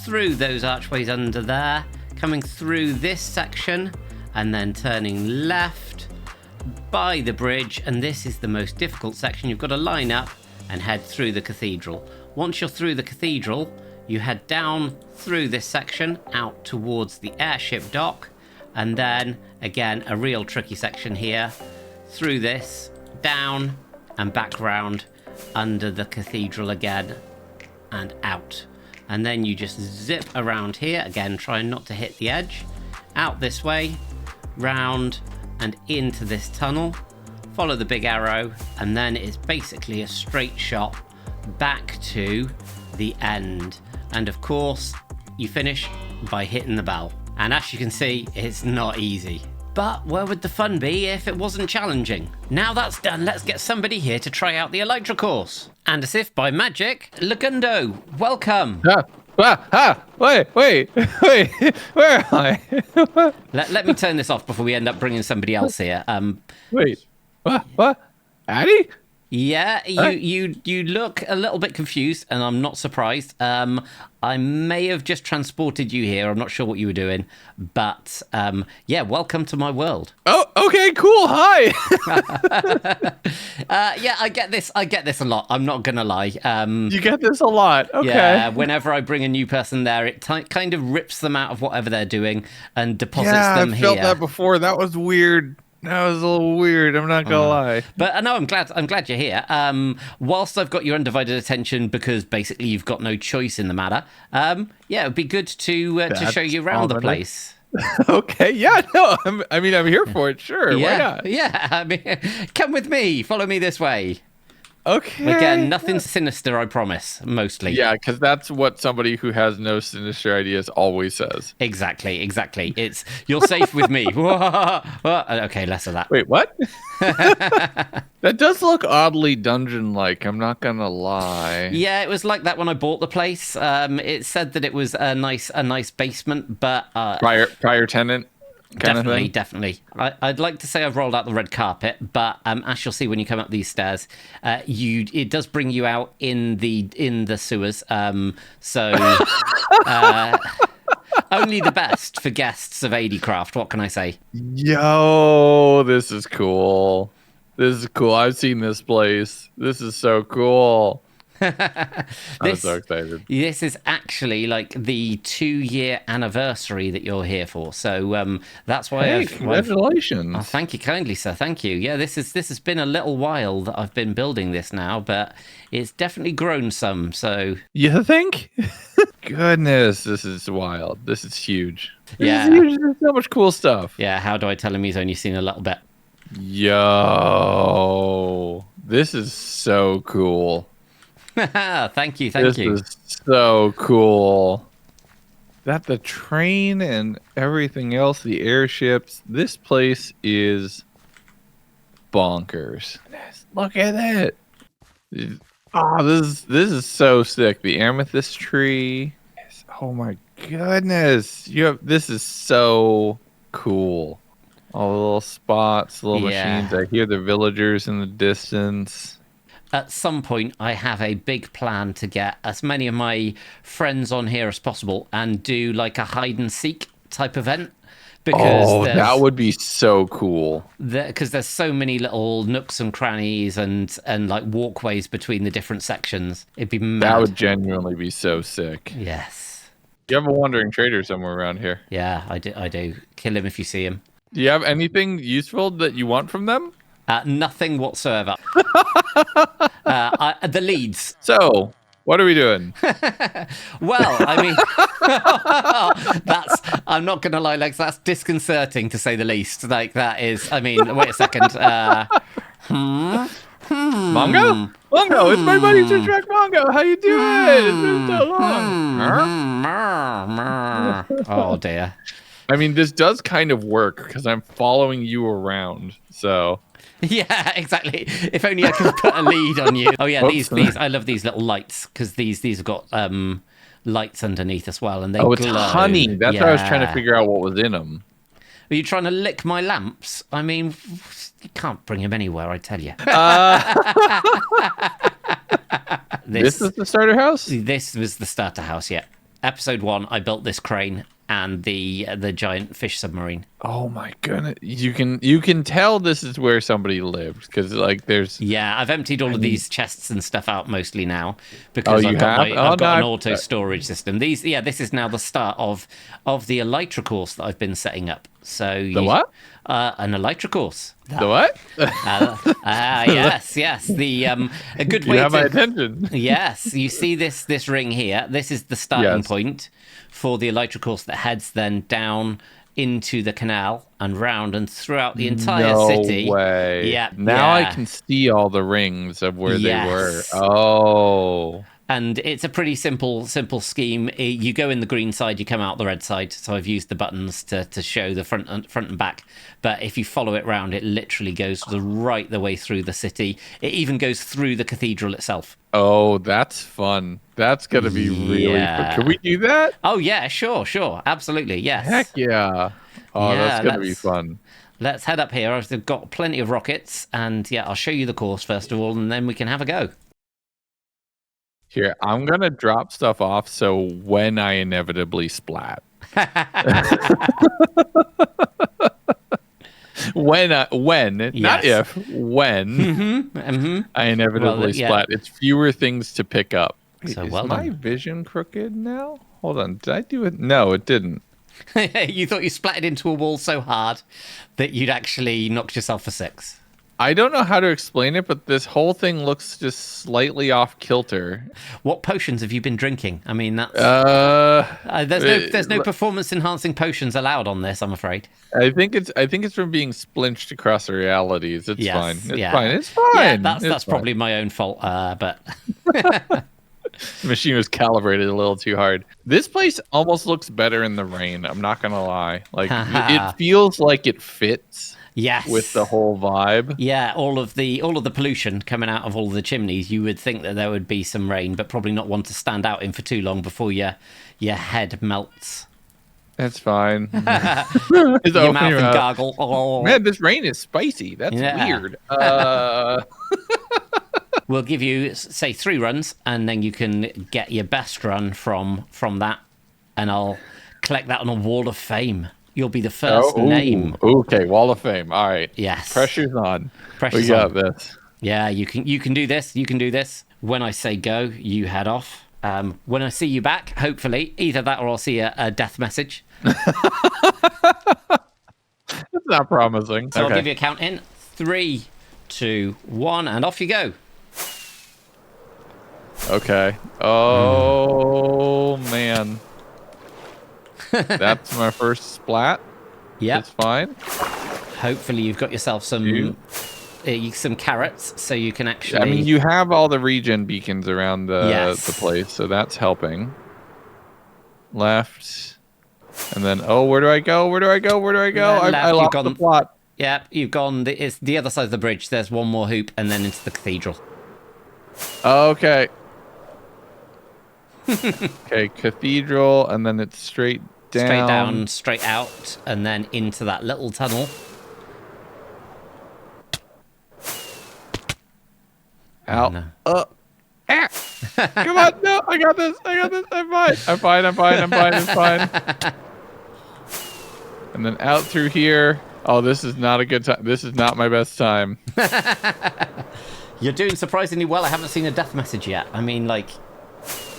Speaker 1: through those archways under there, coming through this section, and then turning left by the bridge, and this is the most difficult section. You've got to line up and head through the cathedral. Once you're through the cathedral, you head down through this section out towards the airship dock, and then again a real tricky section here, through this, down and back round under the cathedral again and out. And then you just zip around here, again trying not to hit the edge, out this way, round and into this tunnel, follow the big arrow, and then it's basically a straight shot back to the end. And of course, you finish by hitting the bell. And as you can see, it's not easy. But where would the fun be if it wasn't challenging? Now that's done, let's get somebody here to try out the Elytra course. And as if by magic, Lagundo, welcome.
Speaker 3: Wait, where am I?
Speaker 1: Let me turn this off before we end up bringing somebody else here.
Speaker 3: Wait, what? Addy?
Speaker 1: Yeah, you look a little bit confused, and I'm not surprised. I may have just transported you here. I'm not sure what you were doing, but yeah, welcome to my world.
Speaker 3: Oh, okay, cool. Hi.
Speaker 1: Yeah, I get this a lot. I'm not gonna lie.
Speaker 3: You get this a lot. Okay.
Speaker 1: Yeah, whenever I bring a new person there, it kind of rips them out of whatever they're doing and deposits them here.
Speaker 3: Yeah, I felt that before. That was weird. That was a little weird. I'm not gonna lie.
Speaker 1: But no, I'm glad you're here. Whilst I've got your undivided attention, because basically you've got no choice in the matter. Yeah, it'd be good to show you around the place.
Speaker 3: Okay. Yeah. No. I'm here for it. Sure.
Speaker 1: Yeah,
Speaker 3: why not?
Speaker 1: Yeah. I mean, come with me. Follow me this way.
Speaker 3: Okay.
Speaker 1: Again, nothing sinister, I promise. Mostly.
Speaker 3: Yeah, because that's what somebody who has no sinister ideas always says.
Speaker 1: Exactly. It's you're safe with me. Okay, less of that.
Speaker 3: Wait, what? That does look oddly dungeon-like. I'm not gonna lie.
Speaker 1: Yeah, it was like that when I bought the place. It said that it was a nice basement, but
Speaker 3: prior tenant.
Speaker 1: Definitely. I'd like to say I've rolled out the red carpet, but as you'll see when you come up these stairs, it does bring you out in the sewers. So only the best for guests of AD Craft. What can I say?
Speaker 3: Yo, this is cool. I've seen this place. This is so cool. I'm so excited.
Speaker 1: This is actually like the 2-year anniversary that you're here for. So that's why
Speaker 3: Hey, congratulations.
Speaker 1: Oh, thank you kindly, sir. Thank you. Yeah, this has been a little while that I've been building this now, but it's definitely grown some. So
Speaker 3: You think? Goodness, this is wild. This is huge.
Speaker 1: Yeah.
Speaker 3: This is huge. There's so much cool stuff.
Speaker 1: yeah, how do I tell him he's only seen a little bit?
Speaker 3: Yo, this is so cool.
Speaker 1: Thank you.
Speaker 3: This is so cool. That the train and everything else, the airships, this place is bonkers. Look at it. Oh, this is so sick. The amethyst tree. Oh my goodness. This is so cool. All the little spots, little machines. I hear the villagers in the distance.
Speaker 1: At some point, I have a big plan to get as many of my friends on here as possible and do like a hide and seek type event. Because
Speaker 3: that would be so cool.
Speaker 1: Because there's so many little nooks and crannies and like walkways between the different sections. It'd be mad.
Speaker 3: That would genuinely be so sick.
Speaker 1: Yes.
Speaker 3: You have a wandering trader somewhere around here.
Speaker 1: Yeah, I do. Kill him if you see him.
Speaker 3: Do you have anything useful that you want from them?
Speaker 1: Nothing whatsoever. The leads.
Speaker 3: So, what are we doing?
Speaker 1: Well, I mean, I'm not going to lie, Lex, that's disconcerting to say the least. Like, that is, I mean, wait a second.
Speaker 3: Mongo? Mongo, it's my buddy to track Mongo. How you doing? It's been so long.
Speaker 1: Oh, dear.
Speaker 3: I mean, this does kind of work because I'm following you around, so...
Speaker 1: Yeah, exactly. If only I could put a lead on you. Oh yeah, these I love these little lights because these have got lights underneath as well, and they
Speaker 3: it's
Speaker 1: glow.
Speaker 3: honey. That's why I was trying to figure out what was in them.
Speaker 1: Are you trying to lick my lamps? I mean, you can't bring them anywhere, I tell you.
Speaker 3: This is the starter house?
Speaker 1: This was the starter house, yeah. Episode 1, I built this crane and the giant fish submarine.
Speaker 3: Oh my goodness! You can tell this is where somebody lived because like there's.
Speaker 1: Yeah, I've emptied all of these chests and stuff out mostly now because I've got an auto storage system. This is now the start of the Elytra course that I've been setting up. So
Speaker 3: what?
Speaker 1: An Elytra course.
Speaker 3: The what?
Speaker 1: Yes. The a good way
Speaker 3: you have my attention.
Speaker 1: Yes, you see this ring here. This is the starting point for the Elytra course that heads then down into the canal and round and throughout the entire city.
Speaker 3: No way.
Speaker 1: Yeah.
Speaker 3: Now I can see all the rings of where they were. Oh.
Speaker 1: And it's a pretty simple scheme. You go in the green side, you come out the red side. So I've used the buttons to show the front and back. But if you follow it round, it literally goes right the way through the city. It even goes through the cathedral itself.
Speaker 3: Oh, that's fun. That's going to be really fun. Can we do that?
Speaker 1: Oh, yeah, sure. Absolutely, yes.
Speaker 3: Heck yeah. Oh, that's going to be fun.
Speaker 1: Let's head up here. I've got plenty of rockets. And yeah, I'll show you the course first of all, and then we can have a go.
Speaker 3: Here, I'm going to drop stuff off so when I inevitably splat. When, not if, when I inevitably splat. It's fewer things to pick up.
Speaker 1: So
Speaker 3: is my vision crooked now? Hold on. Did I do it? No, it didn't.
Speaker 1: You thought you splatted into a wall so hard that you'd actually knocked yourself for 6.
Speaker 3: I don't know how to explain it, but this whole thing looks just slightly off kilter.
Speaker 1: What potions have you been drinking? I mean, that's there's no performance enhancing potions allowed on this, I'm afraid.
Speaker 3: I think it's from being splinched across the realities. It's fine. It's fine.
Speaker 1: Yeah, that's probably my own fault. But
Speaker 3: the machine was calibrated a little too hard. This place almost looks better in the rain. I'm not gonna lie. Like it feels like it fits.
Speaker 1: Yes.
Speaker 3: With the whole vibe.
Speaker 1: Yeah, all of the pollution coming out of all the chimneys, you would think that there would be some rain, but probably not one to stand out in for too long before your head melts.
Speaker 3: That's fine.
Speaker 1: Your mouth and gargle. Oh.
Speaker 3: Man, this rain is spicy. That's weird.
Speaker 1: We'll give you, say, 3 runs, and then you can get your best run from that, and I'll collect that on a wall of fame. You'll be the first name.
Speaker 3: Okay, Wall of Fame. All right.
Speaker 1: Yes.
Speaker 3: Pressure's on. We got this.
Speaker 1: Yeah, you can do this. You can do this. When I say go, you head off. When I see you back, hopefully, either that or I'll see a death message.
Speaker 3: It's not promising.
Speaker 1: So I'll give you a count in. 3, 2, 1, and off you go.
Speaker 3: Okay. Oh, man. That's my first splat.
Speaker 1: Yep.
Speaker 3: It's fine.
Speaker 1: Hopefully you've got yourself some carrots so you can actually...
Speaker 3: I mean, you have all the regen beacons around the
Speaker 1: Yes.
Speaker 3: place, so that's helping. Left. And then, where do I go? Where do I go? Where do I go?
Speaker 1: Left,
Speaker 3: I lost the plot.
Speaker 1: Yep, you've gone... It's the other side of the bridge. There's one more hoop and then into the cathedral.
Speaker 3: Okay. Okay, cathedral, and then it's straight down.
Speaker 1: Straight down, straight out, and then into that little tunnel.
Speaker 3: Out.
Speaker 1: No.
Speaker 3: Come on, no, I got this. I'm fine. It's fine. And then out through here. Oh, this is not a good time. This is not my best time.
Speaker 1: You're doing surprisingly well. I haven't seen a death message yet. I mean, like,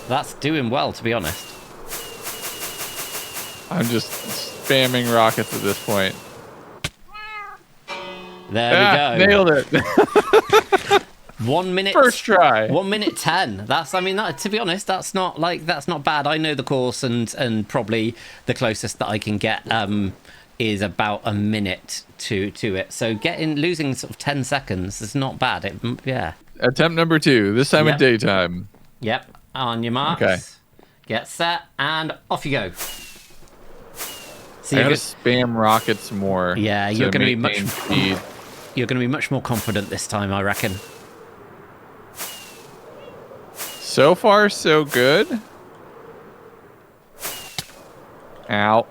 Speaker 1: that's doing well, to be honest.
Speaker 3: I'm just spamming rockets at this point.
Speaker 1: There we go.
Speaker 3: Nailed it.
Speaker 1: 1 minute.
Speaker 3: First try.
Speaker 1: 1 minute 10. That's, I mean, to be honest, that's not bad. I know the course, and probably the closest that I can get is about a minute to it. So losing sort of 10 seconds is not bad. Yeah.
Speaker 3: Attempt number 2. This time
Speaker 1: Yep.
Speaker 3: at daytime.
Speaker 1: Yep. On your marks.
Speaker 3: Okay.
Speaker 1: Get set, and off you go. So
Speaker 3: I gotta spam rockets more.
Speaker 1: Yeah, you're going to be
Speaker 3: maintain speed.
Speaker 1: You're going to be much more confident this time, I reckon.
Speaker 3: So far, so good. Ow.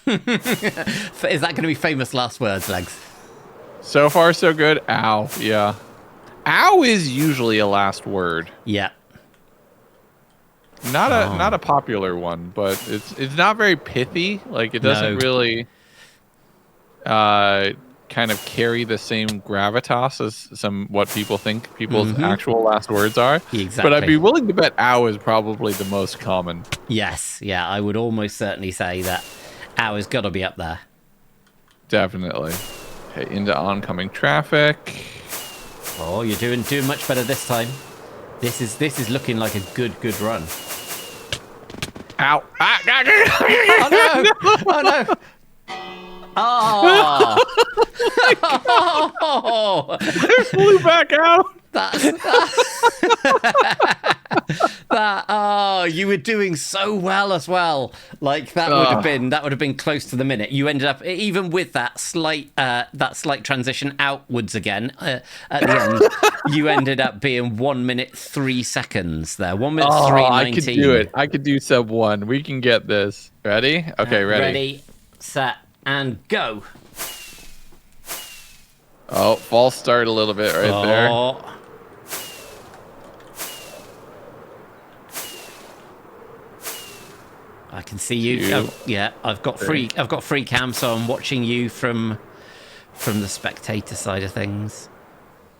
Speaker 1: Is that going to be famous last words, Legs?
Speaker 3: So far, so good. Ow. Yeah. Ow is usually a last word.
Speaker 1: Yeah.
Speaker 3: Not a popular one, but it's not very pithy. Like, it doesn't really kind of carry the same gravitas as what people think people's actual last words are.
Speaker 1: Exactly.
Speaker 3: But I'd be willing to bet ow is probably the most common.
Speaker 1: Yes. Yeah, I would almost certainly say that ow has got to be up there.
Speaker 3: Definitely. Okay, into oncoming traffic.
Speaker 1: Oh, you're doing much better this time. This is looking like a good run.
Speaker 3: Ow.
Speaker 1: Oh no! Oh no! Oh! Oh!
Speaker 3: I flew back out.
Speaker 1: You were doing so well as well. Like that would have been close to the minute. You ended up, even with that slight transition outwards again at the end. You ended up being 1 minute 3 seconds there. 1 minute 3:19.
Speaker 3: I could do it. I could do sub 1. We can get this. Ready? Okay, ready.
Speaker 1: Ready, set, and go.
Speaker 3: Oh, false start a little bit right there.
Speaker 1: I can see you. I've got free cam, so I'm watching you from the spectator side of things.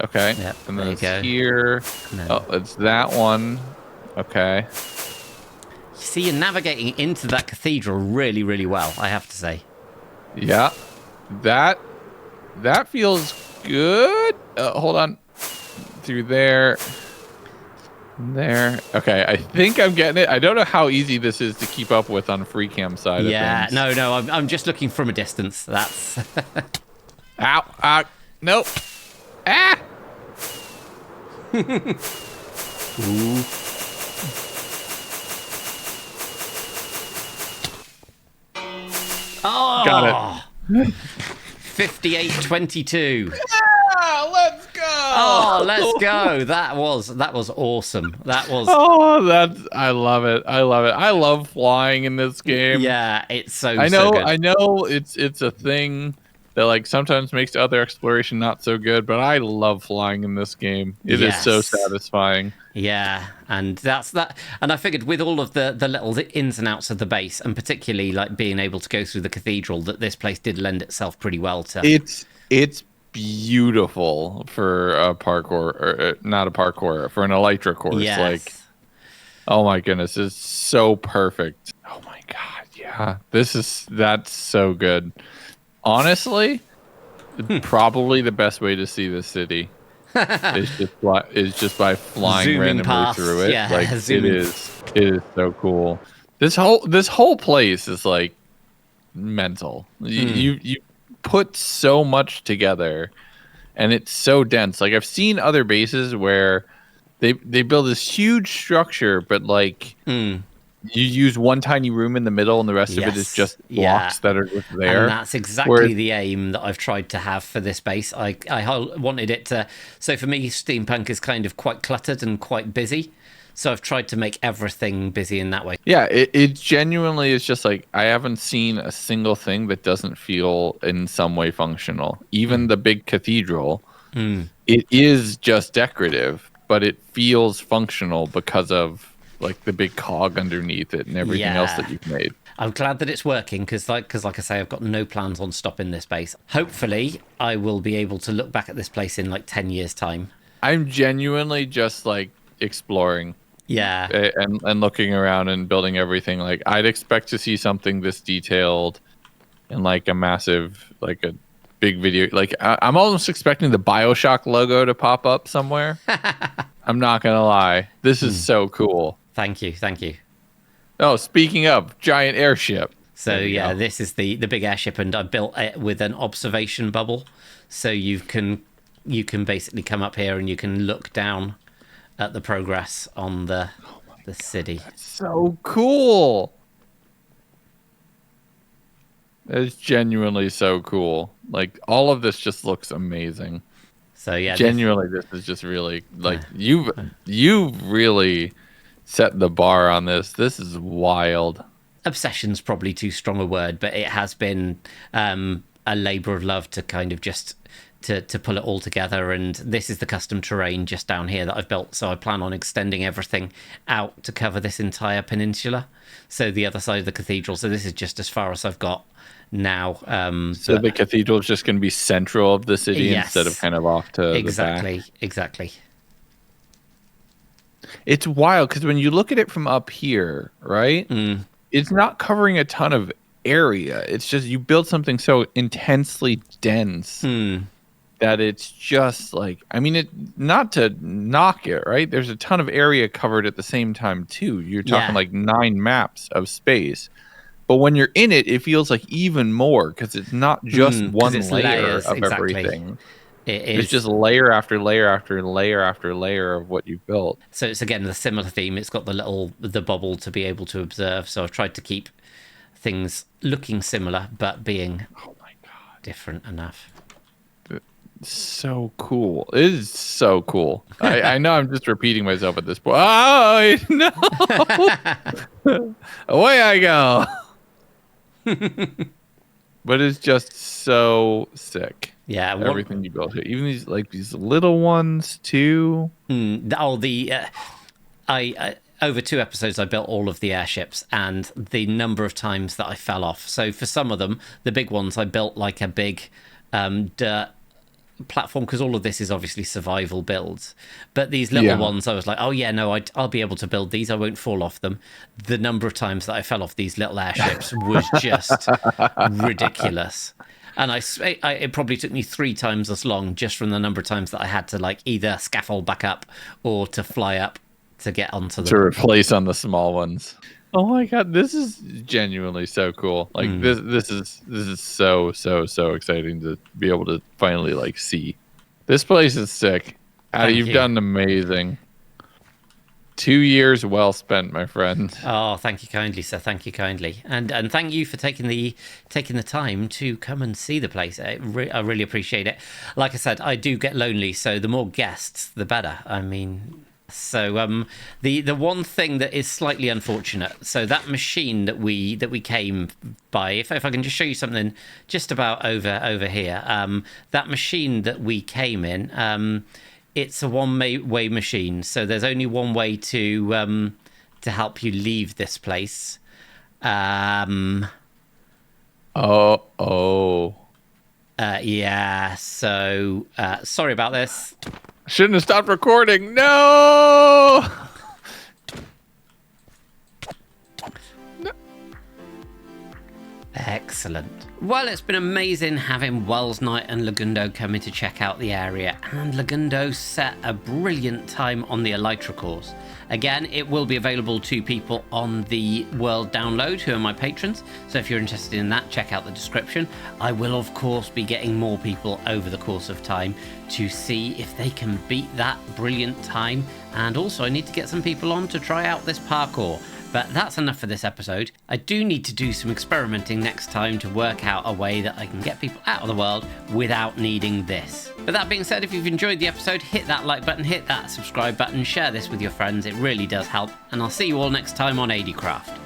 Speaker 3: Okay.
Speaker 1: Yep,
Speaker 3: And
Speaker 1: there
Speaker 3: then
Speaker 1: you
Speaker 3: it's
Speaker 1: go.
Speaker 3: here. Oh, it's that one. Okay.
Speaker 1: See, you're navigating into that cathedral really, really well, I have to say.
Speaker 3: Yeah. That feels good. Hold on. Through there. There. Okay, I think I'm getting it. I don't know how easy this is to keep up with on free cam side of things.
Speaker 1: No, I'm just looking from a distance. That's...
Speaker 3: Ow. Nope. Ah!
Speaker 1: Ooh. Oh!
Speaker 3: Got it.
Speaker 1: 58-22.
Speaker 3: Yeah, let's go.
Speaker 1: Oh, let's go. That was awesome. That was...
Speaker 3: I love it. I love flying in this game.
Speaker 1: Yeah, it's so
Speaker 3: I know
Speaker 1: good.
Speaker 3: it's a thing that like sometimes makes other exploration not so good, but I love flying in this game. It is so satisfying.
Speaker 1: Yeah, and that's that. And I figured with all of the little ins and outs of the base, and particularly like being able to go through the cathedral, that this place did lend itself pretty well to.
Speaker 3: It's beautiful for a parkour, or not a parkour, for an Elytra course.
Speaker 1: Yes.
Speaker 3: Like, oh my goodness, it's so perfect. Oh my god, yeah, that's so good. Honestly, probably the best way to see the city is just by flying
Speaker 1: Zooming
Speaker 3: randomly
Speaker 1: past,
Speaker 3: through it.
Speaker 1: yeah,
Speaker 3: Like
Speaker 1: zooming.
Speaker 3: it is so cool. This whole place is like mental. You put so much together, and it's so dense. Like I've seen other bases where they build this huge structure, but like you use one tiny room in the middle, and the rest of it is just blocks that are just there.
Speaker 1: And that's exactly the aim that I've tried to have for this base. I wanted it to. So for me, Steampunk is kind of quite cluttered and quite busy. So I've tried to make everything busy in that way.
Speaker 3: Yeah, it genuinely is just like I haven't seen a single thing that doesn't feel in some way functional. Even the big cathedral, it is just decorative, but it feels functional because of like the big cog underneath it and everything else that you've made.
Speaker 1: I'm glad that it's working because like I say, I've got no plans on stopping this base. Hopefully, I will be able to look back at this place in like 10 years' time.
Speaker 3: I'm genuinely just like exploring.
Speaker 1: Yeah.
Speaker 3: And looking around and building everything. Like I'd expect to see something this detailed in like a massive, like a big video. Like I'm almost expecting the BioShock logo to pop up somewhere. I'm not going to lie. This is so cool.
Speaker 1: Thank you.
Speaker 3: Oh, speaking of giant airship.
Speaker 1: So yeah, this is the big airship, and I built it with an observation bubble. So you can basically come up here and you can look down at the progress on the city.
Speaker 3: That's so cool. It's genuinely so cool. Like all of this just looks amazing.
Speaker 1: So yeah,
Speaker 3: genuinely, this is just really like you've really set the bar on this. This is wild.
Speaker 1: Obsession's probably too strong a word, but it has been a labor of love to kind of just to pull it all together. And this is the custom terrain just down here that I've built. So I plan on extending everything out to cover this entire peninsula. So the other side of the cathedral. So this is just as far as I've got now.
Speaker 3: So the cathedral is just going to be central of the city instead of kind of off to the back.
Speaker 1: Exactly.
Speaker 3: It's wild because when you look at it from up here, right? It's not covering a ton of area. It's just you build something so intensely dense that it's just like, I mean, not to knock it, right? There's a ton of area covered at the same time too. You're talking like 9 maps of space. But when you're in it, it feels like even more because it's not just one layer of everything. It's just layer after layer after layer after layer of what you've built.
Speaker 1: So it's again the similar theme. It's got the bubble to be able to observe. So I've tried to keep things looking similar but being different enough.
Speaker 3: So cool. It is so cool. I know I'm just repeating myself at this point. Oh no! Away I go. But it's just so sick.
Speaker 1: Yeah,
Speaker 3: everything you built here, even these little ones too.
Speaker 1: I over 2 episodes I built all of the airships, and the number of times that I fell off. So for some of them, the big ones, I built like a big dirt platform because all of this is obviously survival builds. But these little ones, I was like, oh yeah, no, I'll be able to build these. I won't fall off them. The number of times that I fell off these little airships was just ridiculous. And it probably took me 3 times as long just from the number of times that I had to like either scaffold back up or to fly up to get onto
Speaker 3: to replace on the small ones. Oh my god, this is genuinely so cool. Like this is so exciting to be able to finally like see. This place is sick. You've done amazing. 2 years well spent, my friend.
Speaker 1: Oh, thank you kindly, sir. Thank you kindly, and thank you for taking the time to come and see the place. I really appreciate it. Like I said, I do get lonely, so the more guests, the better. I mean, so the one thing that is slightly unfortunate. So that machine that we came by, if I can just show you something, just about over here. That machine that we came in. It's a one-way machine, so there's only one way to help you leave this place. Yeah, so sorry about this.
Speaker 3: Shouldn't have stopped recording. No!
Speaker 1: Excellent. Well, it's been amazing having Welsknight and Legundo come in to check out the area, and Lagundo set a brilliant time on the Elytra course. Again, it will be available to people on the World download who are my patrons, so if you're interested in that, check out the description. I will, of course, be getting more people over the course of time to see if they can beat that brilliant time, and also I need to get some people on to try out this parkour. But that's enough for this episode. I do need to do some experimenting next time to work out a way that I can get people out of the world without needing this. But that being said, if you've enjoyed the episode, hit that like button, hit that subscribe button, share this with your friends. It really does help. And I'll see you all next time on ADcraft.